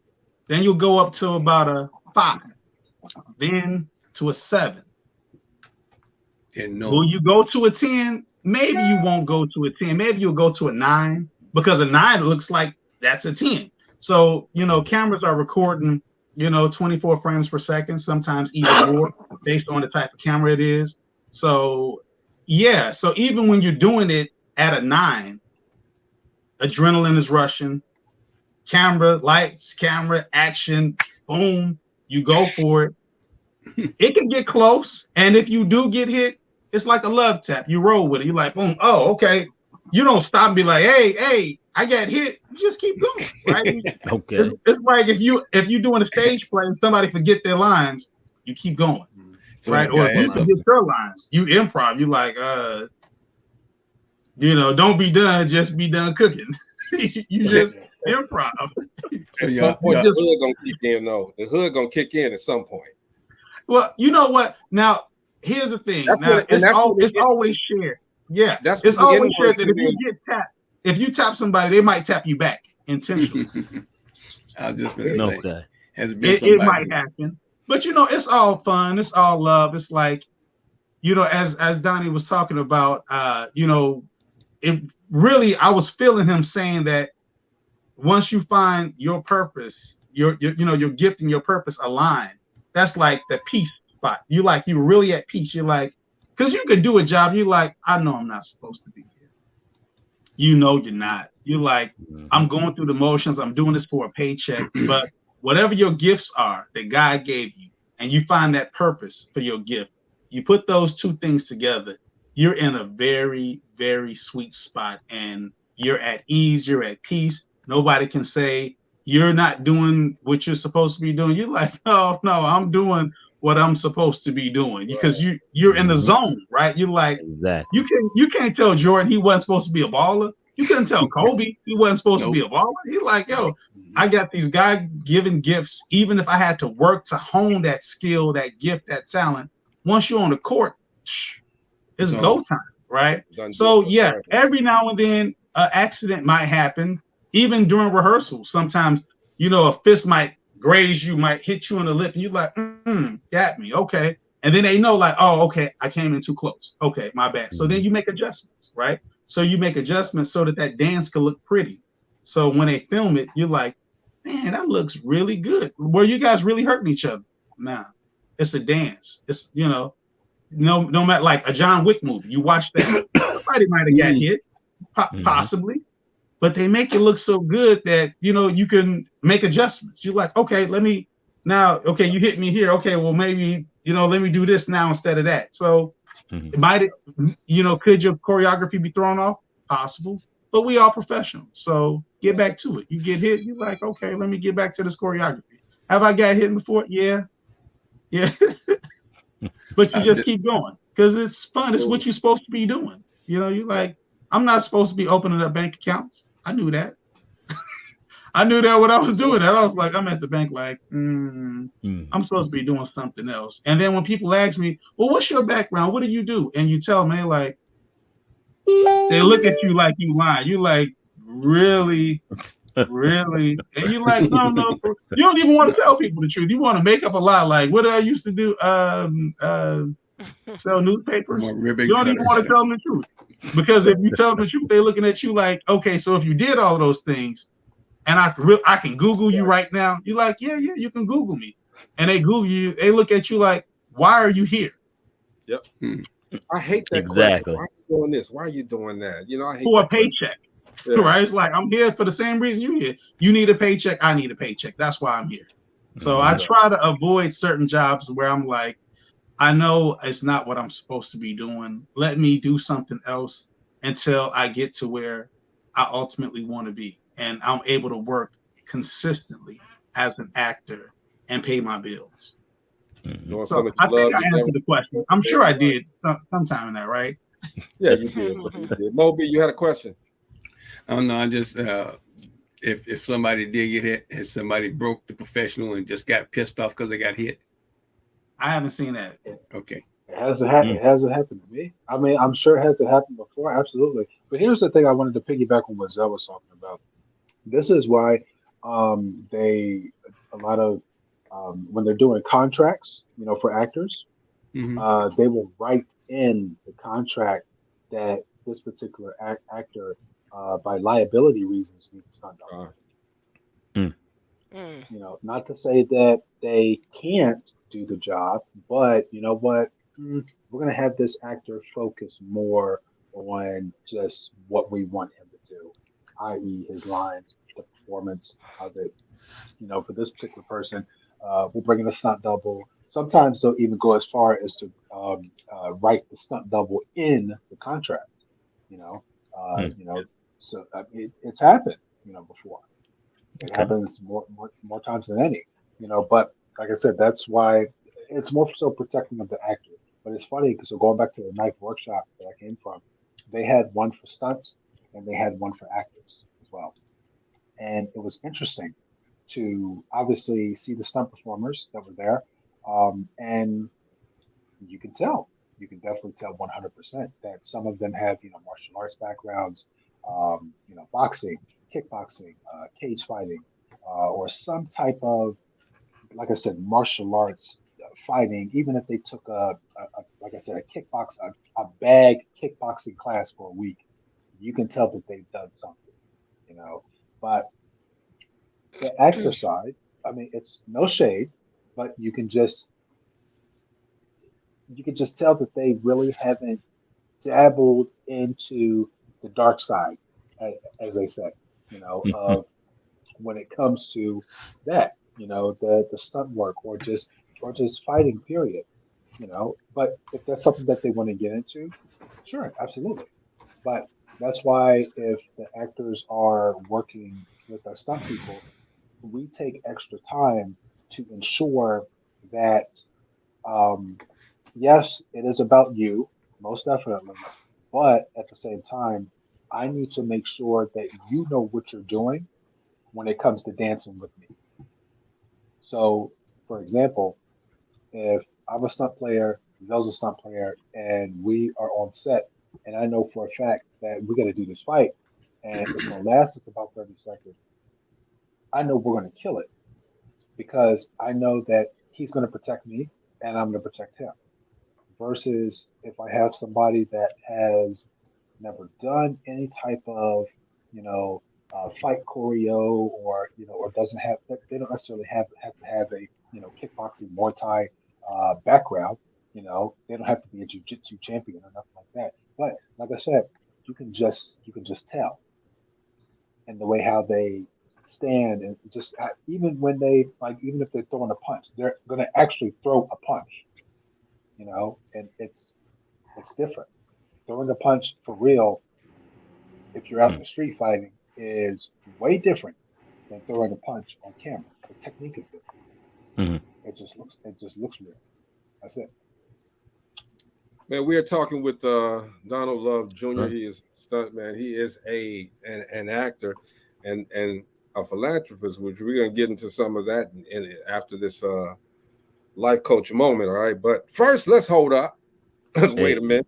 Then you'll go up to about a 5, then to a 7. Will you go to a 10? Maybe you won't go to a 10. Maybe you'll go to a 9, because a 9 looks like that's a 10. So, you know, cameras are recording, you know, 24 frames per second, sometimes even more based on the type of camera it is. So, yeah. So even when you're doing it at a 9, adrenaline is rushing, camera, lights, camera, action, boom, you go for it. It can get close. And if you do get hit, it's like a love tap. You roll with it. You're like, boom, oh, okay. You don't stop and be like, hey, I got hit. You just keep going, right?
Okay.
It's like if you're doing a stage play and somebody forget their lines, you keep going, right? Or if you forget your lines, you improv. You like, you know, don't be done, just be done cooking. You just improv.
At some point, the hood gonna kick in, though. The hood gonna kick in at some point.
Well, you know what? Now, here's the thing. It's always shared. Yeah, it's always shared that if you tap somebody, they might tap you back intentionally.
I was just gonna say,
Okay.
has been
It might
somebody.
happen, but it's all fun. It's all love. It's like, as Donnie was talking about, it really, I was feeling him saying that once you find your purpose, your gift and your purpose align, that's like the peace spot. You're really at peace. You're like, because you could do a job, you're like, I know I'm not supposed to be here. You're not. You're like, I'm going through the motions, I'm doing this for a paycheck, but whatever your gifts are that God gave you, and you find that purpose for your gift, you put those two things together, you're in a very, very sweet spot, and you're at ease, you're at peace. Nobody can say you're not doing what you're supposed to be doing. You're like, oh no, I'm doing what I'm supposed to be doing, because you're in the zone, right? You're like,
exactly.
you can't tell Jordan he wasn't supposed to be a baller. You couldn't tell Kobe he wasn't supposed to be a baller. He's like, yo, I got these God-given gifts. Even if I had to work to hone that skill, that gift, that talent, once you're on the court, it's go time, right? So yeah, every now and then an accident might happen, even during rehearsal. Sometimes, a fist might graze you, might hit you in the lip, and you're like, got me, okay. And then they know, like, oh, okay, I came in too close. Okay, my bad. So then you make adjustments, right? So you make adjustments so that dance can look pretty. So when they film it, you're like, man, that looks really good. Were you guys really hurting each other? Nah, it's a dance. It's, no matter, like a John Wick movie. You watch that, somebody might have got hit, possibly, but they make it look so good that, you can make adjustments. You're like, okay, you hit me here. Okay, well, maybe, let me do this now instead of that. So could your choreography be thrown off? Possible, but we are professionals. So get back to it. You get hit, you're like, okay, let me get back to this choreography. Have I got hit before? Yeah. But you just keep going because it's fun. It's what you're supposed to be doing. You're like, I'm not supposed to be opening up bank accounts. I knew that. I knew that when I was doing that. I was like, I'm at the bank like, I'm supposed to be doing something else. And then when people ask me, well, what's your background? What do you do? And you tell them, they're like, they look at you like you lying. You like, really? Really? And you're like, no. You don't even want to tell people the truth. You want to make up a lie. Like, what did I used to do? Sell newspapers. You don't even want to tell them the truth. Because if you tell them the truth, they're looking at you like, okay, so if you did all those things, and I can Google you right now. You're like, yeah, you can Google me. And they Google you. They look at you like, why are you here?
Yep. I hate that
exactly.
question. Why are you doing this? Why are you doing that? I hate
for a paycheck. Yeah. Right? It's like, I'm here for the same reason you're here. You need a paycheck. I need a paycheck. That's why I'm here. So I try to avoid certain jobs where I'm like, I know it's not what I'm supposed to be doing. Let me do something else until I get to where I ultimately want to be. And I'm able to work consistently as an actor and pay my bills. So I think I answered the question. I'm sure I did sometime in that, right?
Yeah, you did. Moby, you had a question.
Oh no, I just if somebody did get hit, has somebody broke the professional and just got pissed off because they got hit?
I haven't seen that.
Okay.
It hasn't happened. It hasn't happened to me. I mean, I'm sure it hasn't happened before. Absolutely. But here's the thing I wanted to piggyback on what Zell was talking about. This is why when they're doing contracts, for actors, they will write in the contract that this particular actor, by liability reasons, needs to stunt double. Not to say that they can't do the job, but you know what? We're going to have this actor focus more on just what we want him to do, i.e. his lines, the performance of it. For this particular person, we'll bring in a stunt double. Sometimes they'll even go as far as to write the stunt double in the contract. So it's happened, before. It happens more times than any, But like I said, that's why it's more so protecting of the actor. But it's funny because going back to the knife workshop that I came from, they had one for stunts and they had one for actors as well. And it was interesting to obviously see the stunt performers that were there. And you can definitely tell 100% that some of them have, martial arts backgrounds. boxing, kickboxing, cage fighting, or some type of, like I said, martial arts fighting. Even if they took like I said, a bag kickboxing class for a week, you can tell that they've done something. But the actor side, I mean, it's no shade, but you can just tell that they really haven't dabbled into the dark side, as they say, of when it comes to that, the stunt work or just fighting, period. But if that's something that they want to get into, sure, absolutely. But that's why if the actors are working with our stunt people, we take extra time to ensure that yes, it is about you, most definitely. But at the same time, I need to make sure that you know what you're doing when it comes to dancing with me. So, for example, if I'm a stunt player, Zel's a stunt player, and we are on set, and I know for a fact that we're going to do this fight, and it's going to last us about 30 seconds, I know we're going to kill it because I know that he's going to protect me and I'm going to protect him. Versus if I have somebody that has never done any type of, fight choreo, or doesn't have, they don't necessarily have to have a, kickboxing Muay Thai background. They don't have to be a jiu-jitsu champion or nothing like that. But like I said, you can just tell in the way how they stand, and just even when they, like, even if they're throwing a punch, they're going to actually throw a punch. And it's different. Throwing a punch for real, if you're out in the street fighting, is way different than throwing a punch on camera. The technique is different. It just looks real. That's it.
Man, we are talking with Donald Love Jr. He is Stuntman. He is an actor and a philanthropist, which we're gonna get into some of that after this life coach moment. All right, but first, let's hold up. Let's wait a minute.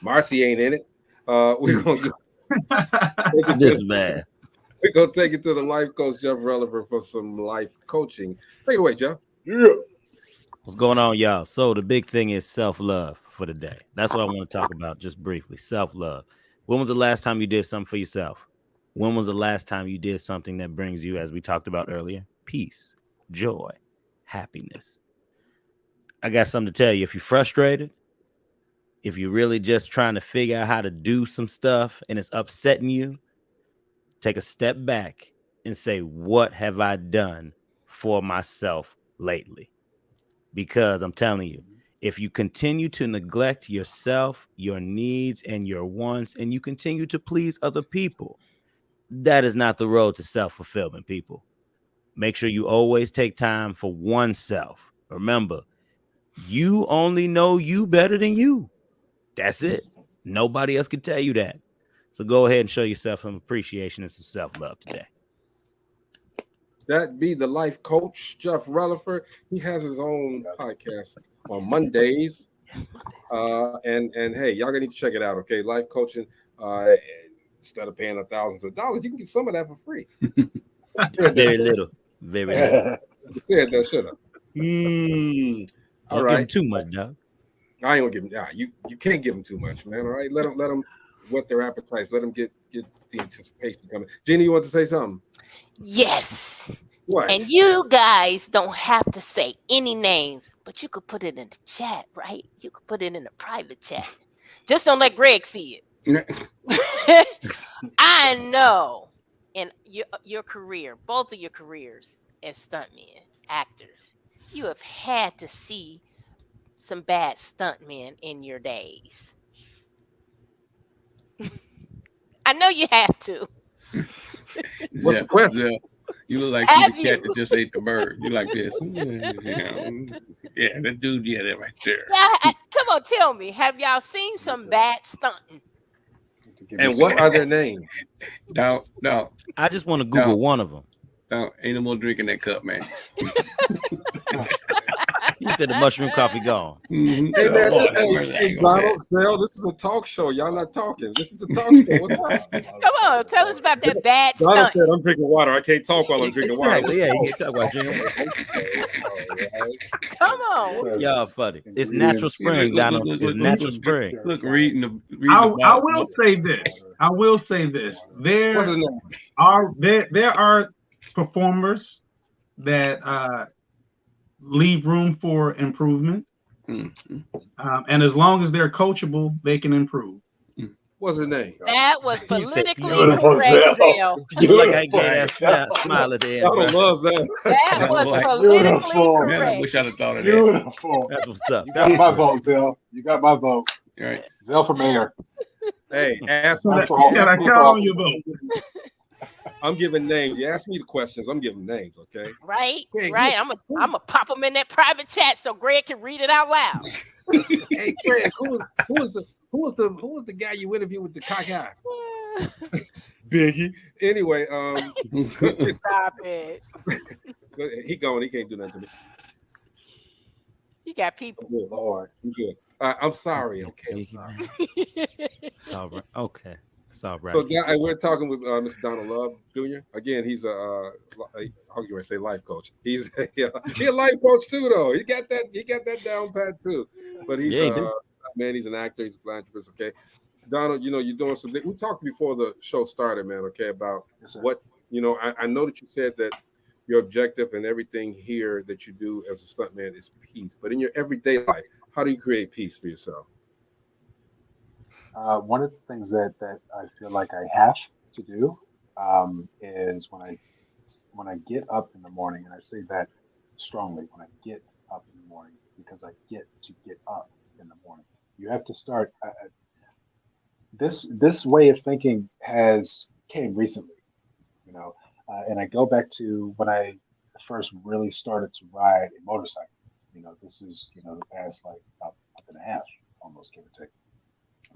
Marcy ain't in it. We're gonna
This man.
We're gonna take it to the life coach Jeff Relevant for some life coaching. Take it away, Jeff.
Yeah.
What's going on, y'all? So the big thing is self-love for the day. That's what I want to talk about just briefly. Self-love. When was the last time you did something for yourself? When was the last time you did something that brings you, as we talked about earlier, peace, joy, happiness? I got something to tell you. If you're frustrated, if you're really just trying to figure out how to do some stuff and it's upsetting you, take a step back and say, what have I done for myself lately? Because I'm telling you, if you continue to neglect yourself, your needs, and your wants, and you continue to please other people, that is not the road to self-fulfillment, people. Make sure you always take time for oneself. Remember, you only know you better than you. That's it. Nobody else can tell you that. So go ahead and show yourself some appreciation and some self-love today.
That be the life coach, Jeff Relaford. He has his own podcast on Mondays. And hey, y'all gonna need to check it out, okay? Life coaching. Instead of paying thousands of dollars, you can get some of that for free.
Very little. Very little.
Said that, shut up. All right.
Too much, dog.
I ain't gonna give them. You can't give them too much, man. All right, let them whet their appetites. Let them get the anticipation coming. Jeannie, you want to say something?
Yes.
What?
And you guys don't have to say any names, but you could put it in the chat, right? You could put it in a private chat. Just don't let Greg see it. I know in your career, both of your careers as stuntmen, actors, you have had to see some bad stuntmen in your days. I know you have to.
What's the question?
You look like you the cat that just ate the bird. You like this. Yeah, that dude, yeah, that right there.
Yeah, come on, tell me. Have y'all seen some bad stunting?
And what are their names?
No.
I just want to Google one of them.
No, ain't no more drinking that cup, man.
He said the mushroom coffee gone.
Mhm.
Hey, man,
Lord, have
hey,
mercy, I
hey,
ain't gonna
Donald,
say
Zell, this is a talk show. Y'all not talking. This is a talk show. What's up?
Come on, tell us about that bad
Donald
stunt.
said, I'm drinking water. I can't talk while I'm drinking water.
Exactly. Yeah, you can't talk about drinking.
Come on.
Y'all funny. It's natural
See, look,
spring,
look, look,
Donald.
look,
It's
look, look,
natural
look,
spring.
look, reading the
I
bottle.
will say this. I will say this.
What's his name?
There are performers that leave room for improvement, and as long as they're coachable, they can improve.
What's his name?
That was
He said,
politically correct, Zell.
Look, I gave that smile at the end, bro.
Donald loves that.
That was
Boy.
politically
Beautiful.
Man, I
correct.
wish I'd have thought of that.
Beautiful.
That's what's up.
You got my vote, Zell. You got my vote.
Right.
Zell for mayor.
Hey, ask
So
me.
that,
for all-
can I
ask me
count on your vote?
I'm giving names. You ask me the questions. I'm giving names. Okay.
Right,
Hey,
right. I'm gonna pop them in that private chat so Greg can read it out loud.
Hey, Greg, who was the guy you interviewed with the cock eye? Biggie. Anyway,
Stop it.
he gone. He can't do nothing to me.
You got people.
I'm good.
Lord.
I'm good. I'm sorry. Okay, I'm sorry.
It's all right. Okay. It's all right.
So now we're talking with Mr. Donald Love Jr. Again, he's how can I say life coach? He's he a life coach too, though. He got that down pat too. But he's man, he's an actor, he's a philanthropist. Okay, Donald, you're doing something. We talked before the show started, man. Okay, about what I know that you said that your objective and everything here that you do as a stuntman is peace. But in your everyday life, how do you create peace for yourself?
One of the things that I feel like I have to do is when I get up in the morning, and I say that strongly, when I get up in the morning, because I get to get up in the morning. You have to start. This way of thinking came recently, and I go back to when I first really started to ride a motorcycle. This is the past like about a month and a half, almost give or take,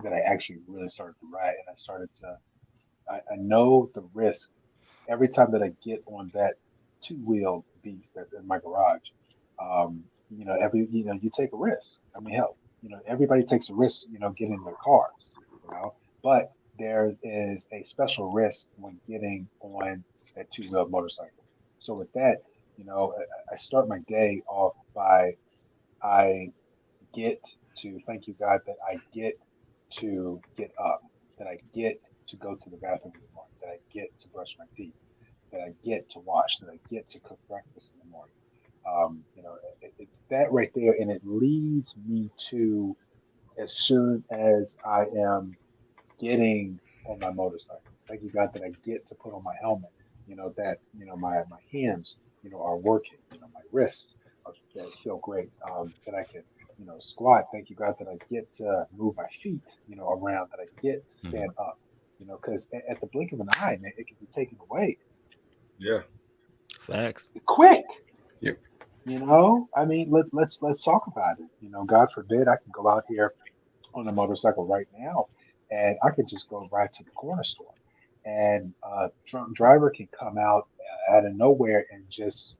that I actually really started to ride, and I started to. I know the risk every time that I get on that two-wheeled beast that's in my garage. You take a risk. I mean, hell, everybody takes a risk, getting in their cars, but there is a special risk when getting on that two-wheeled motorcycle. So with that, I start my day off by I get to thank you, God, that I get to get up, that I get to go to the bathroom in the morning, that I get to brush my teeth, that I get to wash, that I get to cook breakfast in the morning. It's that right there, and it leads me to as soon as I am getting on my motorcycle. Thank you, God, that I get to put on my helmet. My hands, are working. My wrists feel great. That I can, squat. Thank you, God, that I get to move my feet, around. That I get to stand up. Because at the blink of an eye, man, it can be taken away.
Yeah.
Facts.
Quick.
Yep.
I mean, let's talk about it. God forbid I can go out here on a motorcycle right now, and I could just go right to the corner store, and drunk driver can come out out of nowhere and just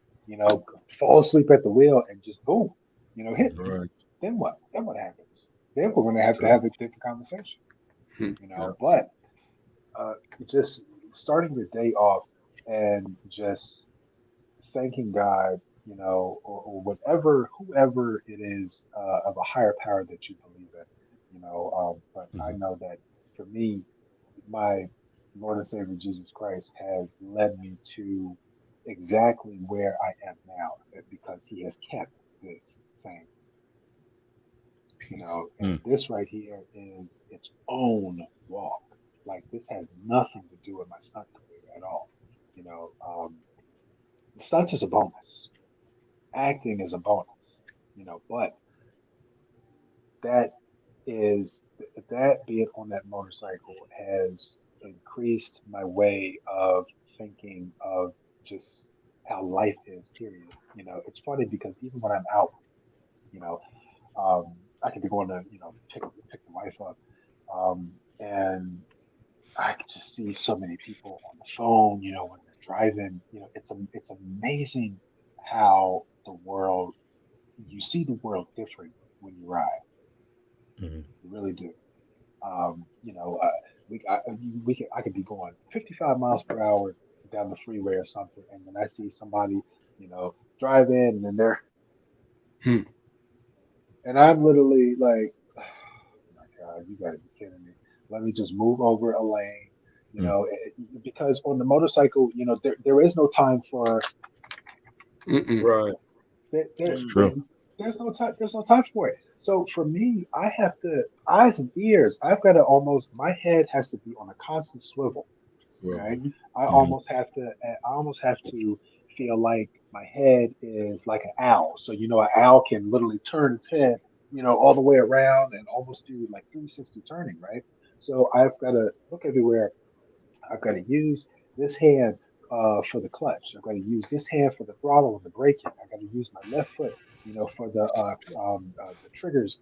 fall asleep at the wheel and just boom, hit me.
Right.
Then what? Then what happens? Then we're going to have a different conversation. But just starting the day off and just thanking God, or whatever, whoever it is of a higher power that you believe in, but I know that for me, my Lord and Savior Jesus Christ has led me to exactly where I am now because he has kept this same. And this right here is its own walk. Like this has nothing to do with my stunt career at all. Stunts is a bonus. Acting is a bonus. But that being on that motorcycle has increased my way of thinking of just how life is, period. It's funny because even when I'm out, you know, I could be going to, pick the wife up, and I could just see so many people on the phone, when they're driving. It's amazing how the world you see the world different when you ride.
Mhm.
You really do. You know, I could be going 55 miles per hour down the freeway or something, and then I see somebody, you know, drive in, and then they're,
Hmm.
and I'm literally like, oh my God, you gotta be kidding me. Let me just move over a lane, you
Mm.
know, because on the motorcycle, you know, there is no time for
Mm-mm.
Right.
there, there,
It's
there
true.
there's no time for it. So for me, I have to eyes and ears. I've got to almost my head has to be on a constant swivel.
Well,
Okay,
Mhm.
I almost have to feel like my head is like an owl. So you know, an owl can literally turn its head, you know, all the way around and almost do like 360 turning, right? So I've got to look everywhere. I've got to use this hand for the clutch. I've got to use this hand for the throttle and the braking. I've got to use my left foot, you know, for the triggers,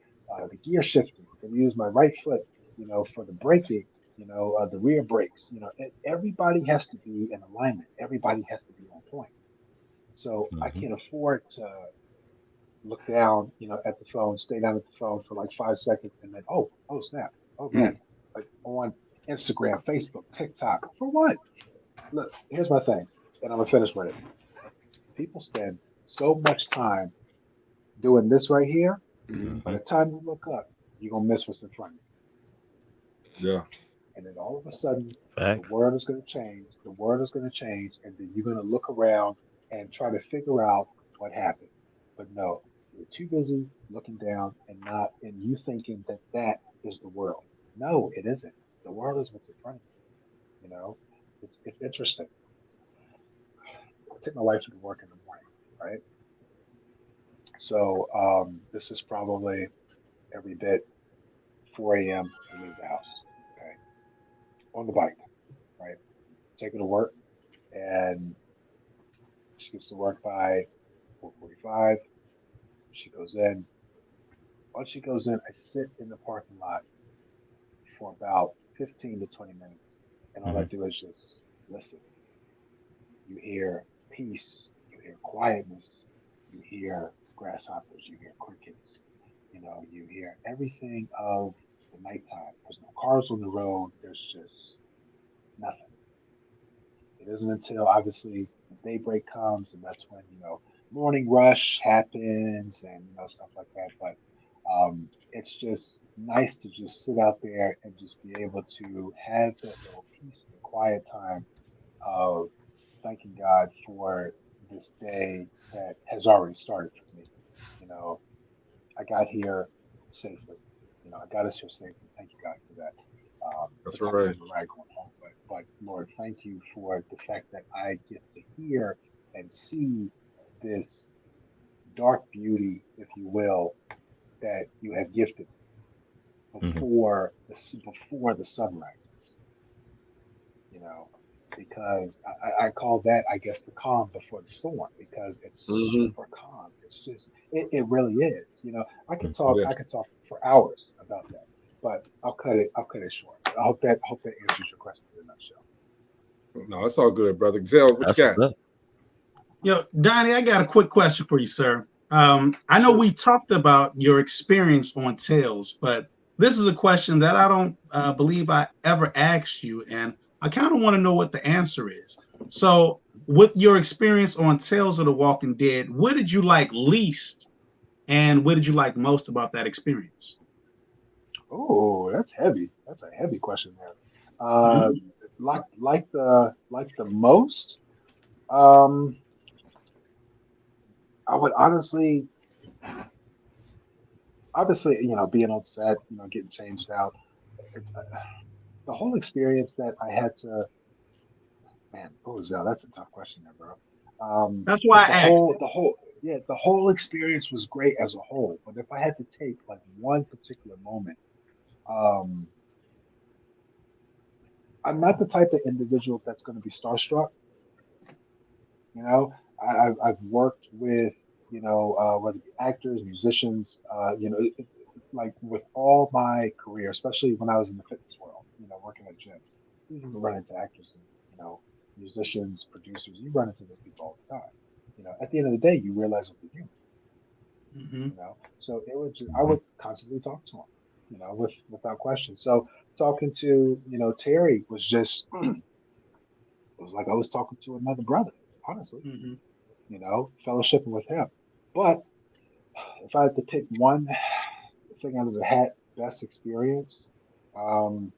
the gear shifting. I've got to use my right foot, you know, for the braking, you know, the rear brakes. You know, everybody has to be in alignment. Everybody has to be on point. So I
Mhm.
can't afford to look down, you know, at the phone, stay down at the phone for like 5 seconds, and then oh snap, oh man,
Mm.
like on Instagram, Facebook, TikTok, for what? Look, here's my thing, and I'm gonna finish with it. People spend so much time doing this right here. By
Mhm.
the time you look up, you're gonna miss what's in front of
yeah.
you, and then all of a sudden, the
Facts.
world is gonna change. The world is gonna change, and then you're gonna look around and try to figure out what happened. But no, you're too busy looking down and not, and you thinking that that is the world. No, it isn't. The world is what's in front of you. You know, it's interesting. I take my wife to work in the morning, right? So this is probably every bit 4 a.m. We leave the house, okay, on the bike, right? Take her to work, and she gets to work by 4:45. She goes in. Once she goes in, I sit in the parking lot for about 15 to 20 minutes, and all I
Mhm.
do is just listen. You hear peace, you hear quietness, you hear grasshoppers, you hear crickets, you know, you hear everything of the nighttime. There's no cars on the road, there's just nothing. It isn't until obviously daybreak comes, and that's when, you know, morning rush happens and, you know, stuff like that. But it's just nice to just sit out there and just be able to have that little peace and quiet time of thanking God for this day that has already started for me. You know, I got here safely. You know, I got us here safely. Thank you, God, for that.
That's
It's a heck
right.
of a ride going home, but Lord, thank you for the fact that I get to hear and see this dark beauty, if you will, that you have gifted
Mhm.
before the sun rises. You know, because I call that, I guess, the calm before the storm because it's
Hmm.
super calm. It's just, it really is. You know,
Yeah.
I could talk for hours about that, but I'll cut it short. I hope that answers your question in a nutshell.
No, it's all good, brother. Zell, what you
That's what's
got?
up.
Yo, Donnie, I got a quick question for you, sir. I know
Shoot.
we talked about your experience on Tails, but this is a question that I don't believe I ever asked you, and I kind of want to know what the answer is. So, with your experience on Tales of the Walking Dead, what did you like least, and what did you like most about that experience?
Oh, that's heavy. That's a heavy question there.
Mhm.
Like the most. Um, I would honestly, obviously, you know, being on set, you know, getting changed out, the whole experience that I had to, man, oh, Zell, that's a tough question there, bro.
That's why
Because
I asked.
yeah, the whole experience was great as a whole. But if I had to take like one particular moment, um, I'm not the type of individual that's going to be starstruck. You know, I've worked with, you know, whether it be actors, musicians, you know, like with all my career, especially when I was in the fitness world, you know, working at gyms, you can run into actors and, you know, musicians, producers, you run into those people all the time. You know, at the end of the day, you realize that they're human. You know, so it would I would constantly talk to him, you know, without question. So talking to, you know, Terry was just it was like I was talking to another brother, honestly,
Mm-hmm.
you know, fellowshipping with him. But if I had to pick one thing out of the hat, best experience, um,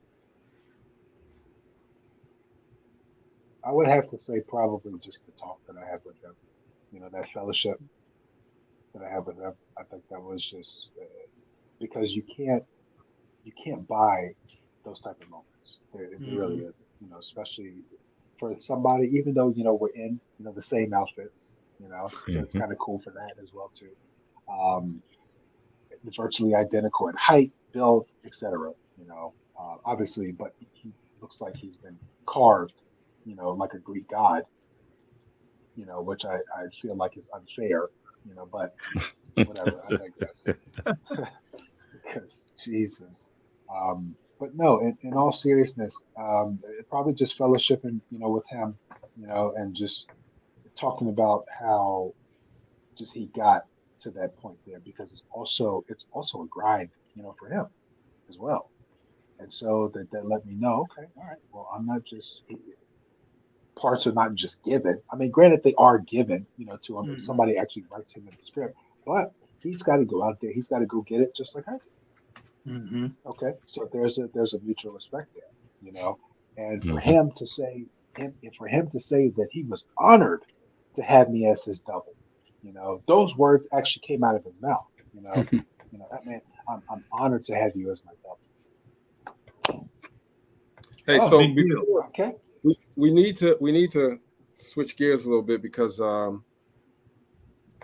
I would have to say probably just the talk that I had with him. You know, that fellowship that I had with him. I think that was just because you can't buy those type of moments. There really
Mm-hmm.
isn't. You know, especially for somebody, even though you know we're in you know the same outfits. You know, so it's kind of cool for that as well too. Um, virtually identical in height, build, etc. You know, obviously, but he looks like he's been carved. You know, like a Greek god. You know, which I feel like is unfair. You know, but whatever. I digress. Because Jesus. But no, in all seriousness, probably just fellowshipping, you know, with him, you know, and just talking about how just he got to that point there because it's also a grind, you know, for him as well. And so that let me know, okay, all right, well, I'm not just parts are not just given. I mean, granted, they are given, you know, to him if
Mm-hmm.
somebody actually writes him in the script, but he's got to go out there, he's got to go get it just like I do.
Mm-hmm.
Okay, so there's a mutual respect there, you know, and for
Mhm.
him to say for him to say that he was honored to have me as his double, you know, those words actually came out of his mouth, you know that man, I'm honored to have you as my double.
Hey,
Oh,
so
big deal.
before
Okay,
we need to switch gears a little bit because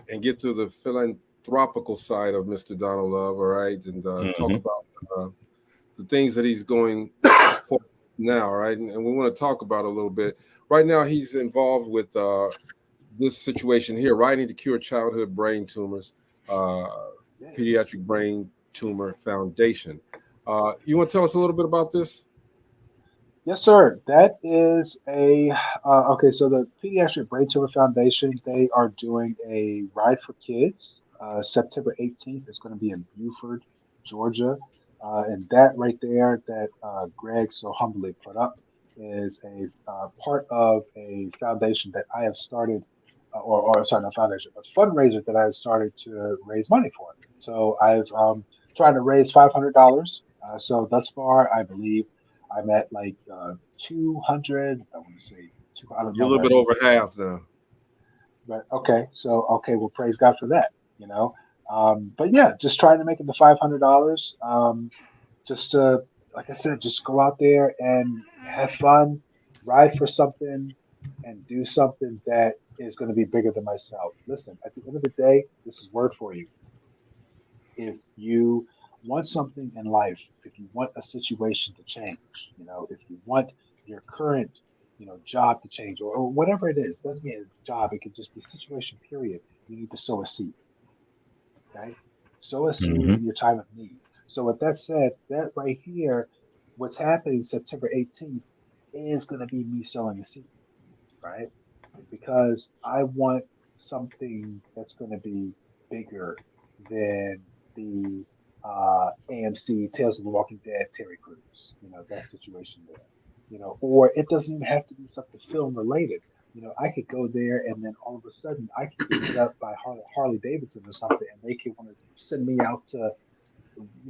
and get to the philanthropical side of Mr. Donald Love, all right, and talk
Mhm.
about the things that he's going for now, right? And we want to talk about a little bit. Right now, he's involved with this situation here, Writing to Cure Childhood Brain Tumors, uh,
yes.
Pediatric Brain Tumor Foundation. You want to tell us a little bit about this?
Yes, sir. That is a okay. So the Pediatric Brain Tumor Foundation, they are doing a ride for kids. September 18th is going to be in Buford, Georgia, and that right there, that Greg so humbly put up, is a part of a foundation that I have started, or sorry, not foundation, but fundraiser that I have started to raise money for. So I've tried to raise $500. So thus far, I believe. I'm at like 200. I want to say two. I don't
You're a
know
little
right
bit over
now,
half now.
but okay. So okay, well, praise God for that. You know, but yeah, just trying to make it to $500. Just to, like I said, just go out there and have fun, ride for something, and do something that is going to be bigger than myself. Listen, at the end of the day, this is word for you. If you want something in life, if you want a situation to change, you know, if you want your current, you know, job to change or whatever it is, doesn't mean a job, it could just be a situation, period. You need to sow a seed, okay? Sow a seed
Mhm.
in your time of need. So with that said, that right here, what's happening September 18th is going to be me sowing a seed, right? Because I want something that's going to be bigger than the AMC Tales of the Walking Dead Terry Crews, you know, that situation there, you know, or it doesn't even have to be something film related. You know, I could go there and then all of a sudden I could get hit up by Harley Davidson or something and they could want to send me out to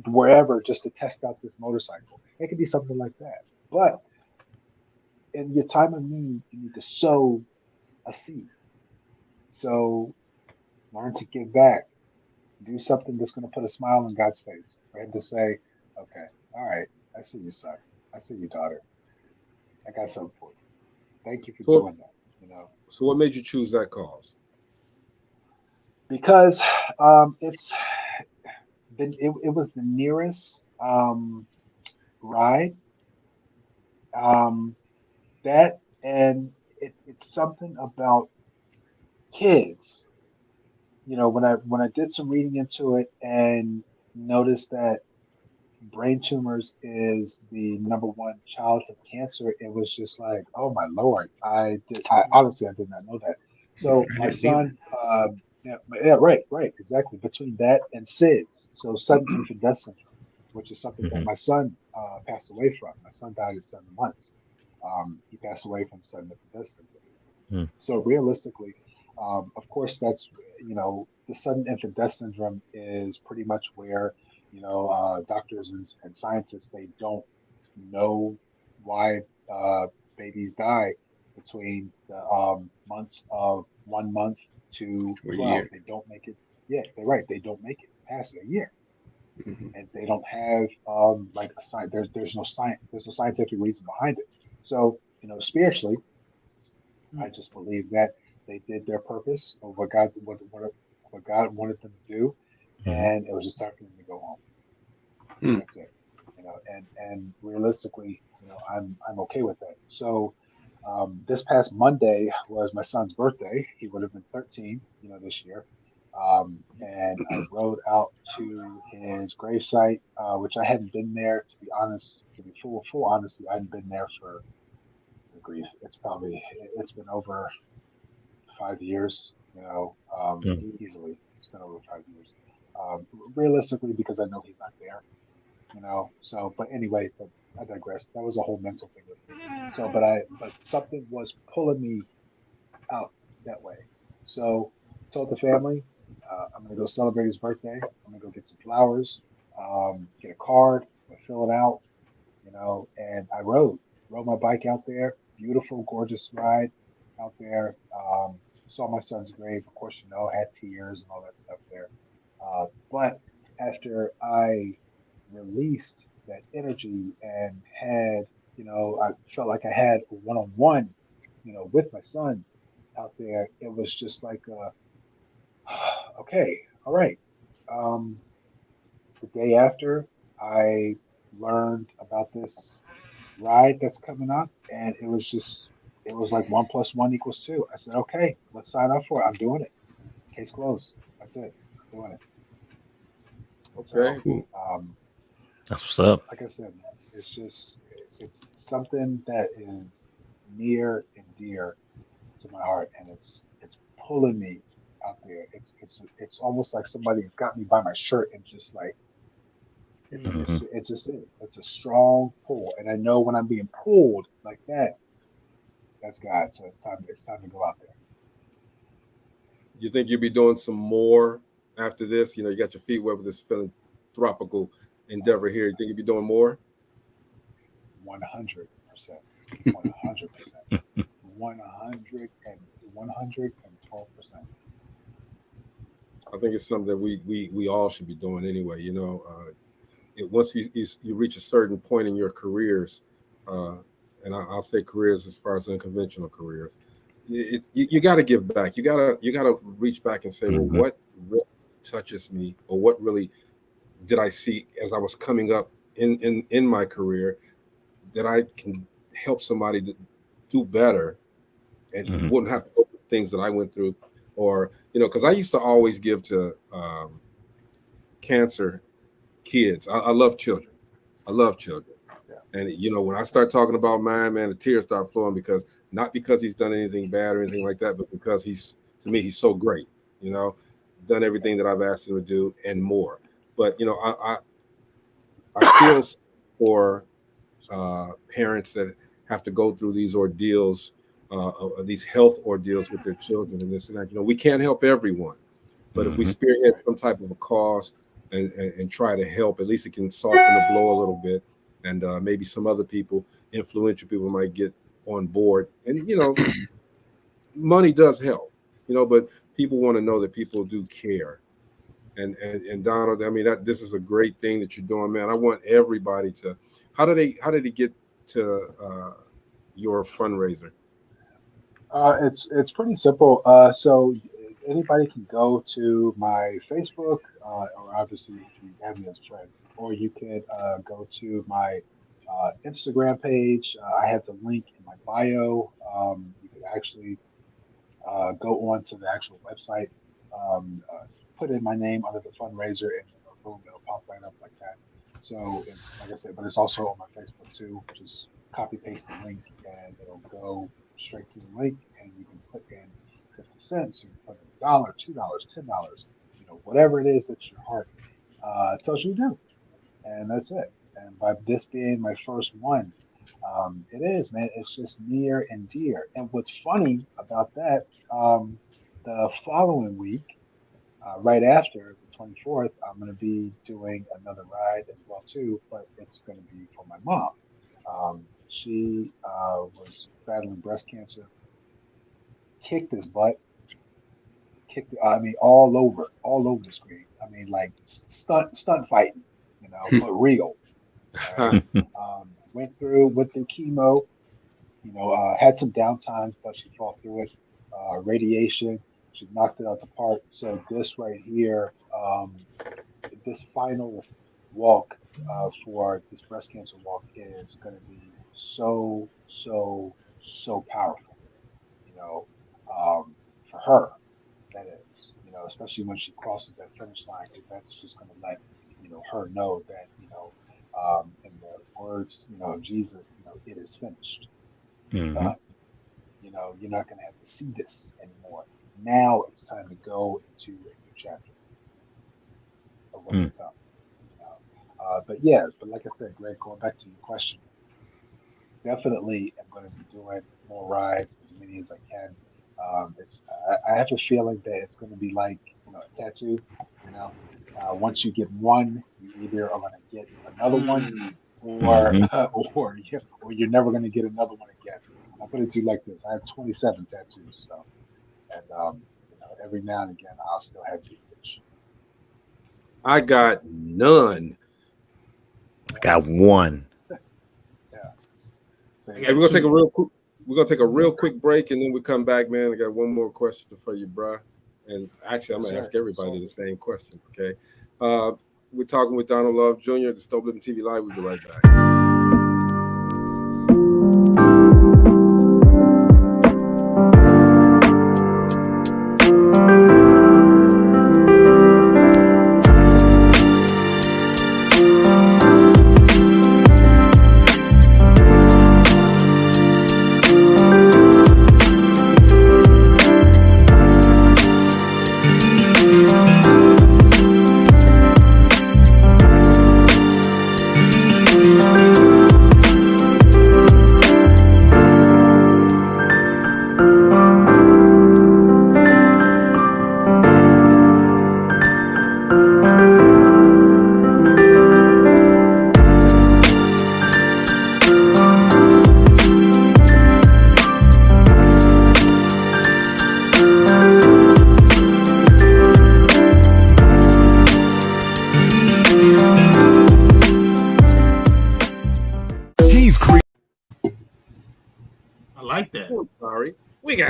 wherever just to test out this motorcycle. It could be something like that. But in your time of need, you need to sow a seed. So learn to give back. Do something that's going to put a smile on God's face for Him to say, okay, all right, I see you, son. I see you, daughter. I got something for you. Thank you for
So,
doing that. You know,
so what made you choose that cause?
because it's it was the nearest ride um, that and it's something about kids. You know, when I did some reading into it and noticed that brain tumors is the number one childhood cancer, it was just like, oh my lord, I honestly I did not know that. So
I
my
didn't either.
son, right, exactly. Between that and SIDS, so sudden infant death syndrome, which is something that
Mhm.
my son passed away from. My son died at 7 months. He passed away from sudden infant death syndrome.
Mm.
So realistically, of course, that's the sudden infant death syndrome is pretty much where doctors and scientists they don't know why babies die between the months of 1 month to
For a
12.
year.
They don't make it. Yeah, they're right. They don't make it past a year,
Mhm.
and they don't have like a science. There's no science. There's no scientific reason behind it. So spiritually, I just believe that they did their purpose of what God wanted them to do,
Mhm.
and it was just time for them to go home.
Hmm.
That's it. And realistically, I'm okay with that. So this past Monday was my son's birthday. He would have been 13, this year. And I rode out to his gravesite, which I hadn't been there, to be honest, to be full honesty, I hadn't been there for grief. It's been over 5 years,
Mm.
easily. It's been over 5 years. Realistically, because I know he's not there, So, but anyway, but I digress. That was a whole mental thing with me. So, but something was pulling me out that way. So, told the family, I'm gonna go celebrate his birthday. I'm gonna go get some flowers, get a card, I'm gonna fill it out, and I rode my bike out there. Beautiful, gorgeous ride out there. Saw my son's grave, of course, had tears and all that stuff there. But after I released that energy and had, I felt like I had a one-on-one, with my son out there. It was just like, okay, all right. Um, the day after, I learned about this ride that's coming up, and it was like 1 + 1 = 2. I said, okay, let's sign up for it. I'm doing it. Case closed. That's it. I'm doing it.
Okay.
So,
Cool.
That's what's up.
like I said, man, it's something that is near and dear to my heart, and it's pulling me out there. It's almost like somebody has got me by my shirt and just like
Mhm.
it just is. It's a strong pull, and I know when I'm being pulled like that, that's God. So it's time to go out there.
You think you'll be doing some more after this? You got your feet wet with this philanthropical endeavor here. You think you'll be doing more?
100%, 100%, 112%.
I think it's something that we all should be doing anyway. Once you reach a certain point in your careers, uh, and I'll say careers as far as unconventional careers, you got to give back. You got to reach back and say, well,
Mhm.
what really touches me, or what really did I see as I was coming up in my career that I can help somebody to do better and
Mhm.
wouldn't have to go through things that I went through, or because I used to always give to cancer kids. I love children. I love children.
Yeah.
And when I start talking about mine, man, the tears start flowing not because he's done anything bad or anything like that, but because to me, he's so great, done everything that I've asked him to do and more. But I feel for parents that have to go through these ordeals, these health ordeals with their children and this and that. We can't help everyone, but if we
Mhm.
spearhead some type of a cause and try to help, at least it can soften the blow a little bit, and maybe some other people, influential people, might get on board. And money does help, but people want to know that people do care. And Donald, I mean, this is a great thing that you're doing, man. I want everybody to. How did he get to your fundraiser?
It's pretty simple. So anybody can go to my Facebook, or obviously if you have me as a friend, or you could go to my Instagram page. I have the link in my bio. You could actually go on to the actual website, put in my name under the fundraiser, and boom, it'll pop right up like that. So, like I said, but it's also on my Facebook too. Just copy paste the link, and it'll go straight to the link, and you can put in 50 cents, you can put in $1, $2, $10, whatever it is that your heart tells you to do, and that's it. And by this being my first one, it is, man. It's just near and dear. And what's funny about that, the following week, right after the 24th, I'm going to be doing another ride as well too, but it's going to be for my mom. She was battling breast cancer, kicked his butt, all over the screen. I mean, like stunt fighting, but real. Right? Went through chemo, had some downtimes, but she fought through it. Radiation, she knocked it out the park. So this right here, this final walk for this breast cancer walk is going to be so powerful, for her. That is, especially when she crosses that finish line, because that's just going to let her know that in the words of Jesus, it is finished. It's done. You're not going to have to see this anymore. Now it's time to go into a new chapter of what's to come. But like I said, Greg, going back to your question, definitely I'm going to be doing more rides, as many as I can. I have a feeling that it's going to be like a tattoo. Once you get one, you either are going to get another one, or you're never going to get another one again. I'll put it to you like this: I have 27 tattoos, so and every now and again I'll still have the itch.
I got none.
I got one.
Hey, we're gonna take a real quick break, and then we come back, man. I got one more question for you, bro. And actually, I'm gonna ask everybody the same question. Okay, we're talking with Donald Love Jr. at the DopelivenTV Live. We'll be right back.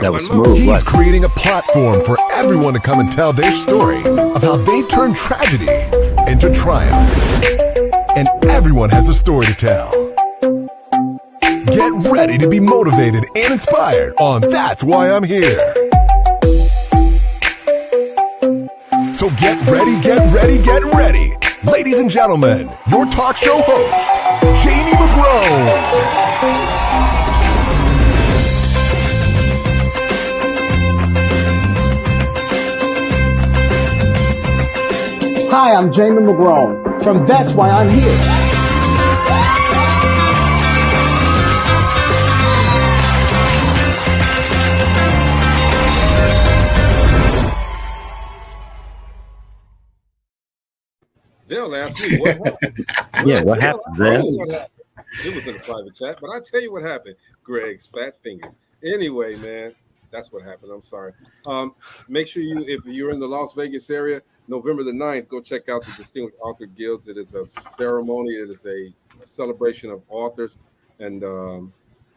That was smooth. He's creating a platform for everyone to come and tell their story of how they turned tragedy into triumph. And everyone has a story to tell. Get ready to be motivated and inspired on That's Why I'm Here. So get ready, get ready, get ready. Ladies and gentlemen, your talk show host, Jamie McGrone.
Hi, I'm Jamie McGrone from That's Why I'm Here.
Zell asked me what happened.
Yeah, what happened, Zell?
It was in a private chat, but I'll tell you what happened. Greg's fat fingers. Anyway, man, that's what happened. I'm sorry. Make sure if you're in the Las Vegas area, November the 9th, go check out the Distinguished Author Guilds. It is a ceremony. It is a celebration of authors and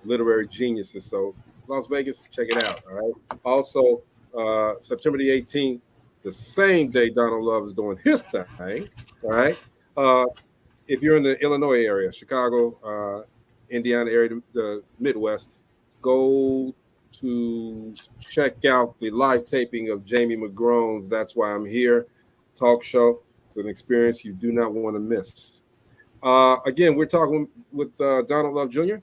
literary geniuses. So Las Vegas, check it out. All right. Also, September the 18th, the same day Donald Love is doing his thing. All right. If you're in the Illinois area, Chicago, Indiana area, the Midwest, go to check out the live taping of Jamie McGrone's That's Why I'm Here talk show. It's an experience you do not want to miss. Again, we're talking with Donald Love Jr.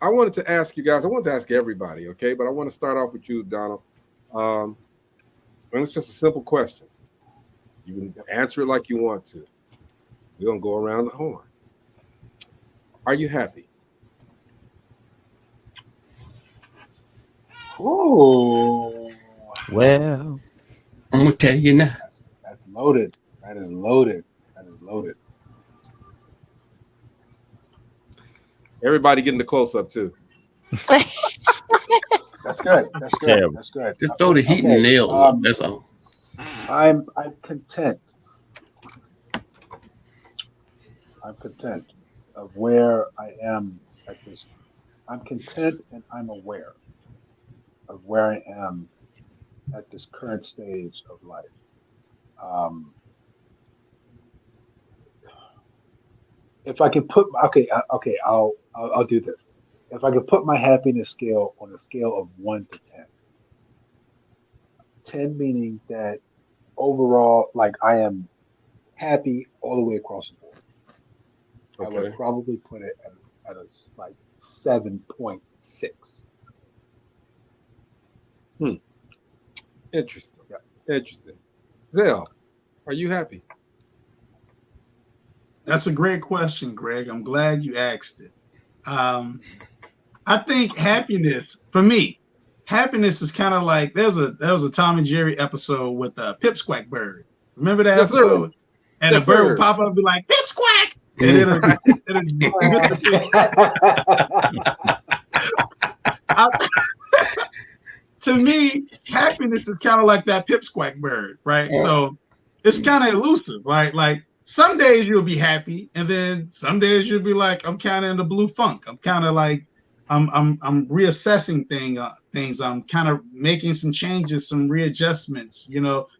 I wanted to ask you guys, I wanted to ask everybody, okay? But I want to start off with you, Donald. And it's just a simple question. You can answer it like you want to. We're going to go around the horn. Are you happy?
Ooh.
Well,
I'm gonna tell you now.
That's loaded. That is loaded. That is loaded.
Everybody getting the close up too.
That's good. That's good.
Terrible.
That's good.
Just throw the heat and nails up. That's all.
I'm content. I'm content of where I am at this. I'm content and I'm aware of where I am at this current stage of life. If I can put I'll do this. If I could put my happiness scale on a scale of 1 to 10. 10 meaning that overall, like I am happy all the way across the board.
Okay.
I would probably put it at a like 7.6.
Interesting.
Yeah.
Interesting. Zell, are you happy?
That's a great question, Greg. I'm glad you asked it. I think happiness, for me, happiness is kind of like there was a Tom and Jerry episode with Pipsqueak Bird. Remember that episode? Sir. And the bird would pop up and be like, Pipsqueak! And it'll to me, happiness is kind of like that Pipsqueak bird, right? So it's kind of elusive. Like some days you'll be happy, and then some days you'll be like, I'm kind of in the blue funk. I'm kind of like I'm reassessing things. I'm kind of making some changes, some readjustments,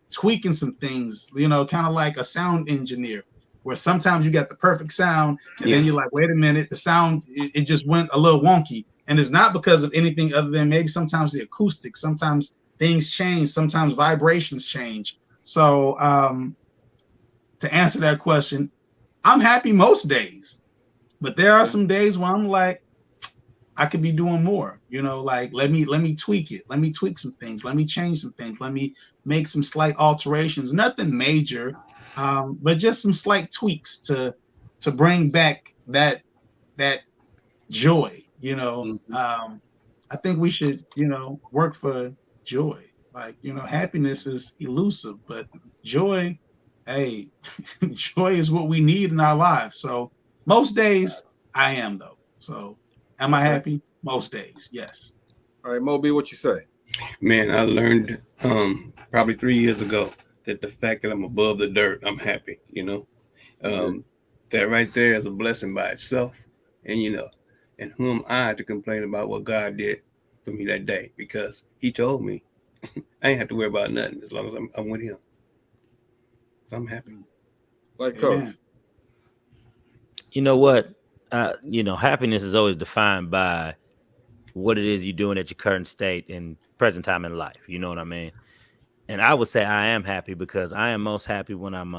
tweaking some things, kind of like a sound engineer, where sometimes you got the perfect sound, and then you're like, wait a minute, the sound, it just went a little wonky. And it's not because of anything other than maybe sometimes the acoustics, sometimes things change, sometimes vibrations change. So to answer that question, I'm happy most days, but there are some days where I'm like, I could be doing more, like let me tweak it. Let me tweak some things. Let me change some things. Let me make some slight alterations. Nothing major, but just some slight tweaks to bring back that joy. I think we should, work for joy. Like, happiness is elusive, but joy, hey, joy is what we need in our lives. So most days I am, though. So am I happy? Most days, yes.
All right, Moby, what you say?
Man, I learned probably 3 years ago that the fact that I'm above the dirt, I'm happy, that right there is a blessing by itself. And, and who am I to complain about what God did for me that day? Because he told me I ain't have to worry about nothing as long as I'm with him. So I'm happy.
Like Coach.
You know what? Happiness is always defined by what it is you're doing at your current state and present time in life. You know what I mean? And I would say I am happy because I am most happy when I'm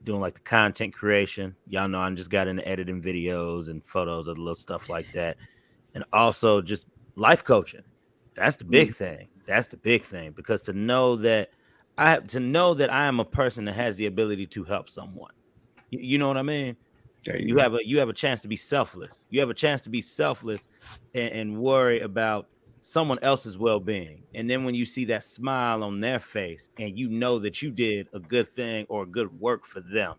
doing like the content creation. Y'all know I just got into editing videos and photos of little stuff like that. And also just life coaching. That's the big thing. That's the big thing, because to know that I am a person that has the ability to help someone. You know what I mean? You have a chance to be selfless. You have a chance to be selfless and worry about someone else's well-being. And then when you see that smile on their face and you know that you did a good thing or a good work for them,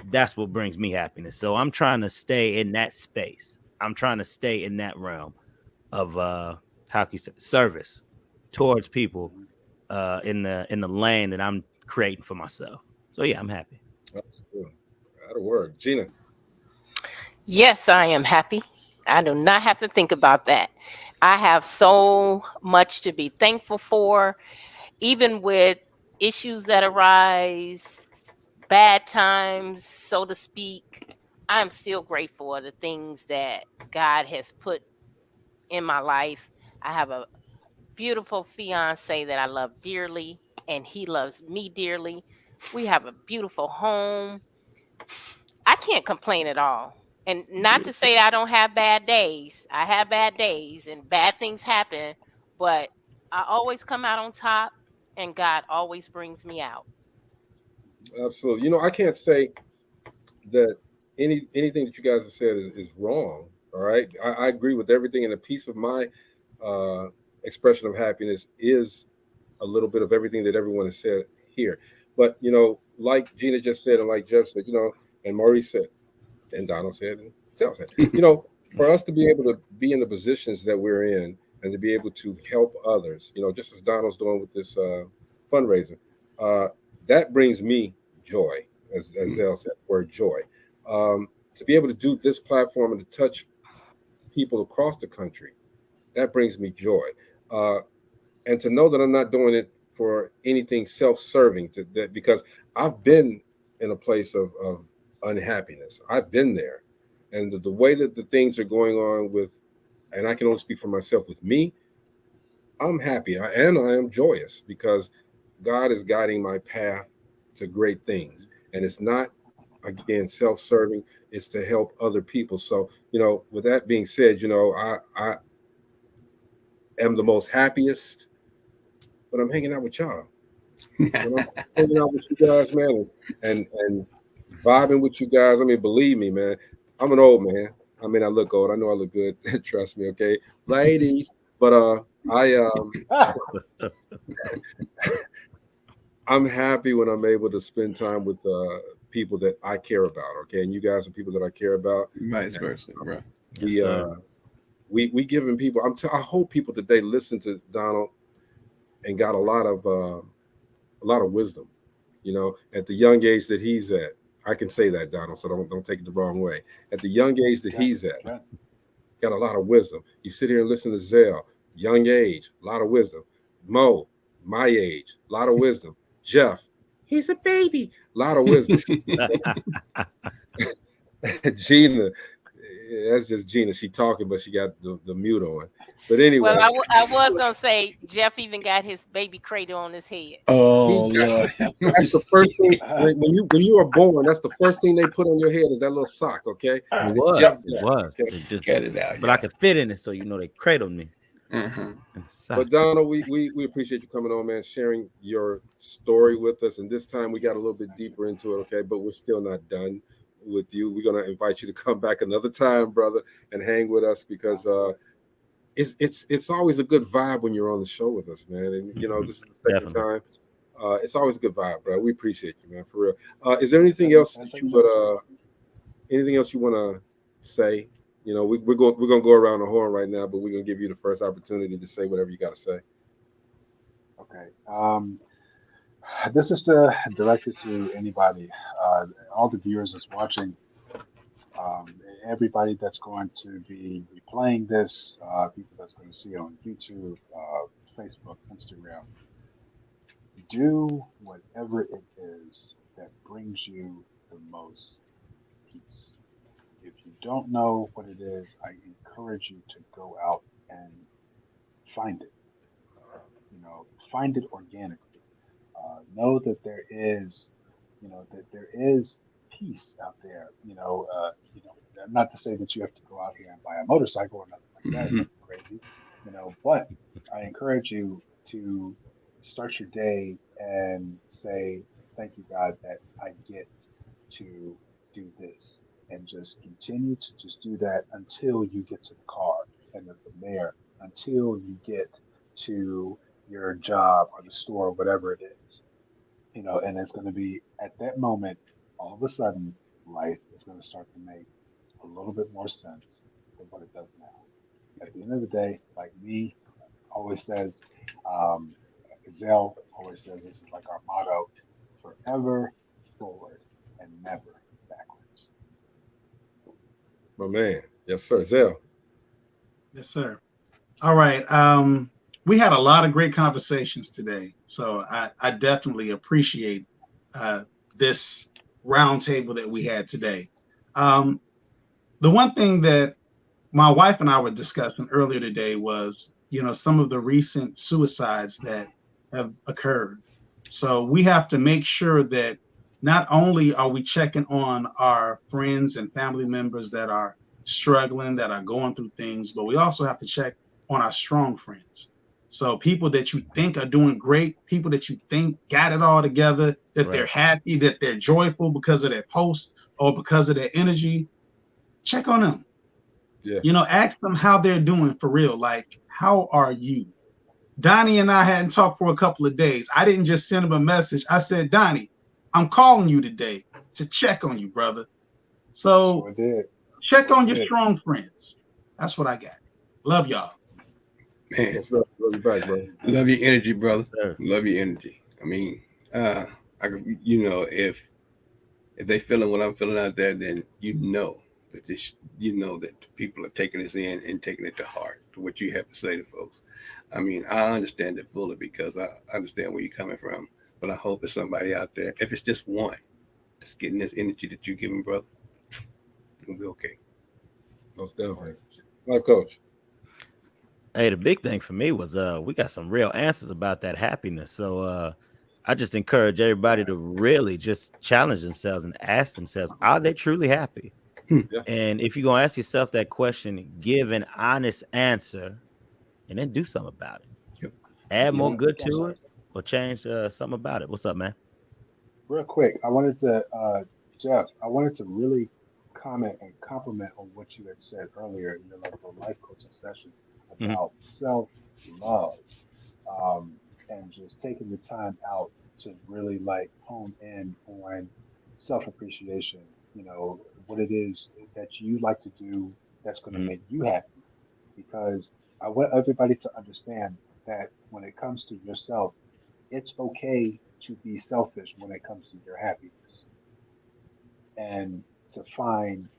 that's what brings me happiness. So I'm trying to stay in that space. I'm trying to stay in that realm of how can you say, service towards people in the lane that I'm creating for myself. So yeah, I'm happy.
That's good. That'll work. Gina.
Yes, I am happy. I do not have to think about that. I have so much to be thankful for, even with issues that arise, bad times, so to speak. I'm still grateful for the things that God has put in my life. I have a beautiful fiance that I love dearly, and he loves me dearly. We have a beautiful home. I can't complain at all. And not to say I don't have bad days. I have bad days and bad things happen, but I always come out on top. and God always brings me out.
Absolutely. You know, I can't say that anything that you guys have said is wrong. All right. I agree with everything, and a piece of my expression of happiness is a little bit of everything that everyone has said here. But, you know, like Gina just said, and like Jeff said, you know, and Maurice said, and Donald said, and Tell said, you know, for us to be able to be in the positions that we're in and to be able to help others, you know, just as Donald's doing with this fundraiser, that brings me joy, as Zell said, word joy. To be able to do this platform and to touch people across the country, that brings me joy. And to know that I'm not doing it for anything self-serving, because I've been in a place of unhappiness. I've been there. And the way that the things are going on with, and I can only speak for myself, with me, I'm happy and I am joyous because God is guiding my path to great things. And it's not, again, self-serving, it's to help other people. So, you know, with that being said, you know, I am the most happiest when I'm hanging out with y'all. When I'm hanging out with you guys, man, and vibing with you guys. I mean, believe me, man, I'm an old man. I mean, I look old. I know I look good. Trust me, okay, ladies. But I'm happy when I'm able to spend time with people that I care about. Okay, and you guys are people that I care about.
Vice versa, bro.
We giving people. I hope people today listen to Donald and got a lot of wisdom. You know, at the young age that he's at. I can say that, Donald, so don't take it the wrong way. At the young age that he's at, got a lot of wisdom. You sit here and listen to Zell, young age, a lot of wisdom. Mo, my age, a lot of wisdom. Jeff, he's a baby, a lot of wisdom. Gina, that's just Gina. She talking, but she got the mute on. But anyway,
well, I was gonna say Jeff even got his baby cradle on his head.
Oh Lord,
that's the first thing when you are born. That's the first thing they put on your head is that little sock. Okay,
it was.
Jeff,
it was.
Okay.
It just
get it out.
But I could fit in it, so you know they cradled me.
But Donald, we appreciate you coming on, man, sharing your story with us. And this time we got a little bit deeper into it. Okay, but we're still not done with you. We're gonna invite you to come back another time, brother, and hang with us because it's always a good vibe when you're on the show with us, man. And you know, this is the second time. It's always a good vibe, bro. We appreciate you, man, for real. Is there anything else that you would anything else you want to say? You know, we're gonna go around the horn right now, but we're gonna give you the first opportunity to say whatever you got to say.
Okay. This is directed to anybody, all the viewers that's watching. Everybody that's going to be replaying this, people that's going to see on YouTube, Facebook, Instagram, do whatever it is that brings you the most peace. If you don't know what it is, I encourage you to go out and find it. You know, find it organically. Know that there is, peace out there. Not to say that you have to go out here and buy a motorcycle or nothing like that, nothing crazy, but I encourage you to start your day and say, thank you, God, that I get to do this, and just continue to just do that until you get to the car, and then from there, until you get to your job or the store or whatever it is, and it's going to be at that moment, all of a sudden, life is going to start to make a little bit more sense than what it does now. At the end of the day, like me always says, Zell always says, this is like our motto: forever forward and never backwards.
My man, yes sir, Zell.
Yes, sir. All right. We had a lot of great conversations today, so I definitely appreciate this roundtable that we had today. The one thing that my wife and I were discussing earlier today was, some of the recent suicides that have occurred. So we have to make sure that not only are we checking on our friends and family members that are struggling, that are going through things, but we also have to check on our strong friends. So people that you think are doing great, people that you think got it all together, that they're happy, that they're joyful because of their post or because of their energy, check on them.
Yeah.
You know, ask them how they're doing for real. Like, how are you? Donnie and I hadn't talked for a couple of days. I didn't just send him a message. I said, Donnie, I'm calling you today to check on you, brother. So check on your strong friends. That's what I got. Love y'all.
Man,
love you back, bro.
Love your energy, brother.
Yes,
love your energy. I mean, if they feeling what I'm feeling out there, then that that people are taking this in and taking it to heart, to what you have to say to folks. I mean, I understand it fully because I understand where you're coming from. But I hope there's somebody out there, if it's just one, that's getting this energy that you're giving, brother, it'll be okay.
Most definitely. Well, Coach.
Hey, the big thing for me was we got some real answers about that happiness. So I just encourage everybody to really just challenge themselves and ask themselves, are they truly happy?
Yeah.
And if you're gonna ask yourself that question, give an honest answer and then do something about it.
Yep.
Add more good to it or change something about it. What's up, man?
Real quick, I wanted to, Jeff, I wanted to really comment and compliment on what you had said earlier in your life coaching session about self-love, and just taking the time out to really like hone in on self-appreciation, you know, what it is that you like to do that's going to make you happy. Because I want everybody to understand that when it comes to yourself, it's okay to be selfish when it comes to your happiness and to find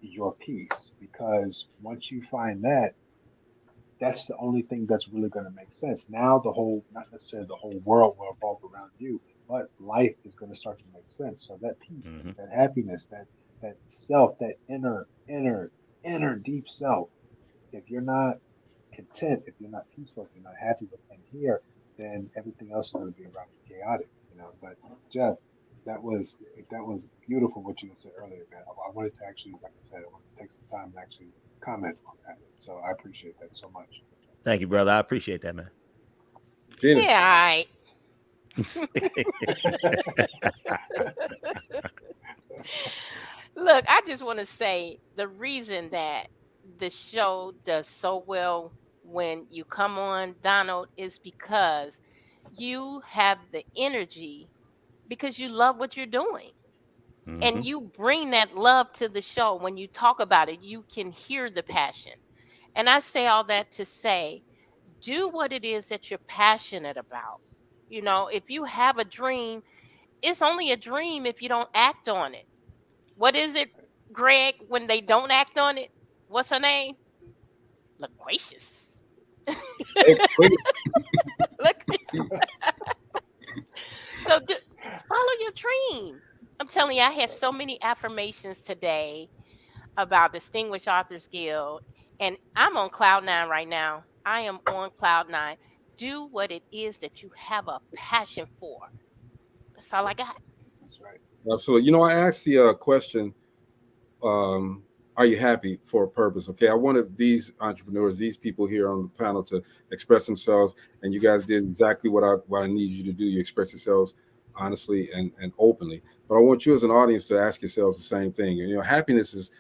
your peace. Because once you find that, that's the only thing that's really going to make sense. Now, not necessarily the whole world will revolve around you, but life is going to start to make sense. So that peace, that happiness, that self, that inner deep self, if you're not content, if you're not peaceful, if you're not happy within here, then everything else is going to be around you chaotic, you know. But Jeff, that was beautiful what you said earlier, man. I wanted to actually, like I said, I wanted to take some time and actually comment on that. So I appreciate that so much.
Thank you, brother. I appreciate that, man.
Gina.
Yeah, all right. Look, I just want to say the reason that the show does so well when you come on, Donald, is because you have the energy because you love what you're doing. And you bring that love to the show. When you talk about it, you can hear the passion. And I say all that to say, do what it is that you're passionate about. You know, if you have a dream, it's only a dream if you don't act on it. What is it, Greg, when they don't act on it? What's her name? Loquacious. Loquacious. So follow your dream. I'm telling you, I had so many affirmations today about Distinguished Authors Guild, and I'm on cloud 9 right now. I am on cloud 9. Do what it is that you have a passion for. That's all I got.
That's right.
Absolutely. You know, I asked the question, are you happy for a purpose? Okay, I wanted these entrepreneurs, these people here on the panel to express themselves, and you guys did exactly what I need you to do. You express yourselves honestly and openly. But I want you as an audience to ask yourselves the same thing. And, you know, happiness is,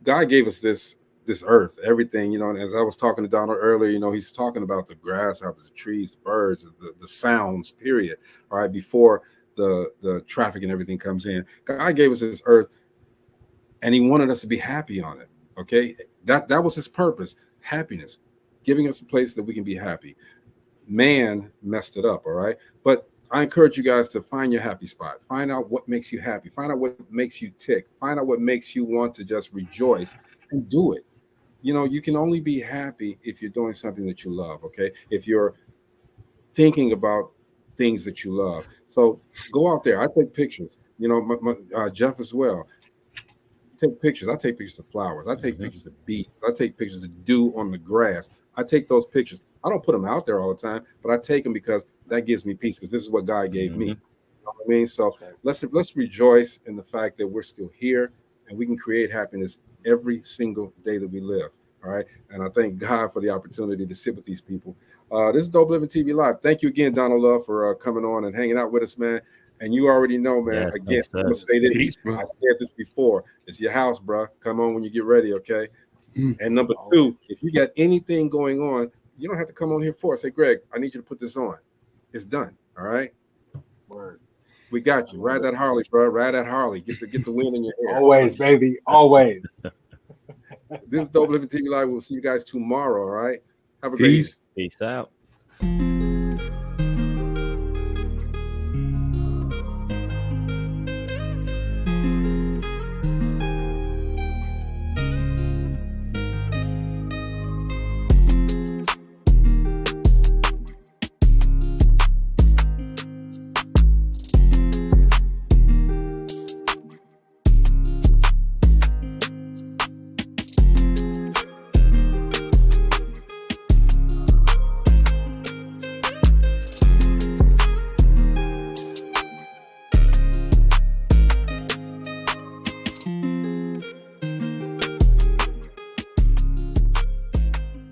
God gave us this earth, everything, you know, and as I was talking to Donald earlier, you know, he's talking about the grasshoppers, the trees, the birds, the sounds, period. All right, before the traffic and everything comes in. God gave us this earth and he wanted us to be happy on it. Okay. That was his purpose, happiness, giving us a place that we can be happy. Man messed it up. All right. But I encourage you guys to find your happy spot. Find out what makes you happy. Find out what makes you tick. Find out what makes you want to just rejoice and do it. You know, you can only be happy if you're doing something that you love. Okay. If you're thinking about things that you love. So go out there. I take pictures, you know, Jeff as well. Take pictures. I take pictures of flowers. I take pictures of bees. I take pictures of dew on the grass. I take those pictures. I don't put them out there all the time, but I take them because that gives me peace, because this is what God gave me. You know what I mean? So let's rejoice in the fact that we're still here and we can create happiness every single day that we live. All right. And I thank God for the opportunity to sit with these people. This is Dope Living TV Live. Thank you again, Donald Love, for coming on and hanging out with us, man. And you already know, man.
Yes,
Again,
thanks,
I'm gonna say this. I said this before. It's your house, bro. Come on when you get ready, okay? And number two, if you got anything going on, you don't have to come on here for it. Say, Greg, I need you to put this on. It's done. All right.
Word.
We got you. Ride that Harley, bro. Ride that Harley. Get the wind in your hair.
Always, baby. Always.
This is Dope Living TV Live. We'll see you guys tomorrow. All right. Have a great evening.
Peace out.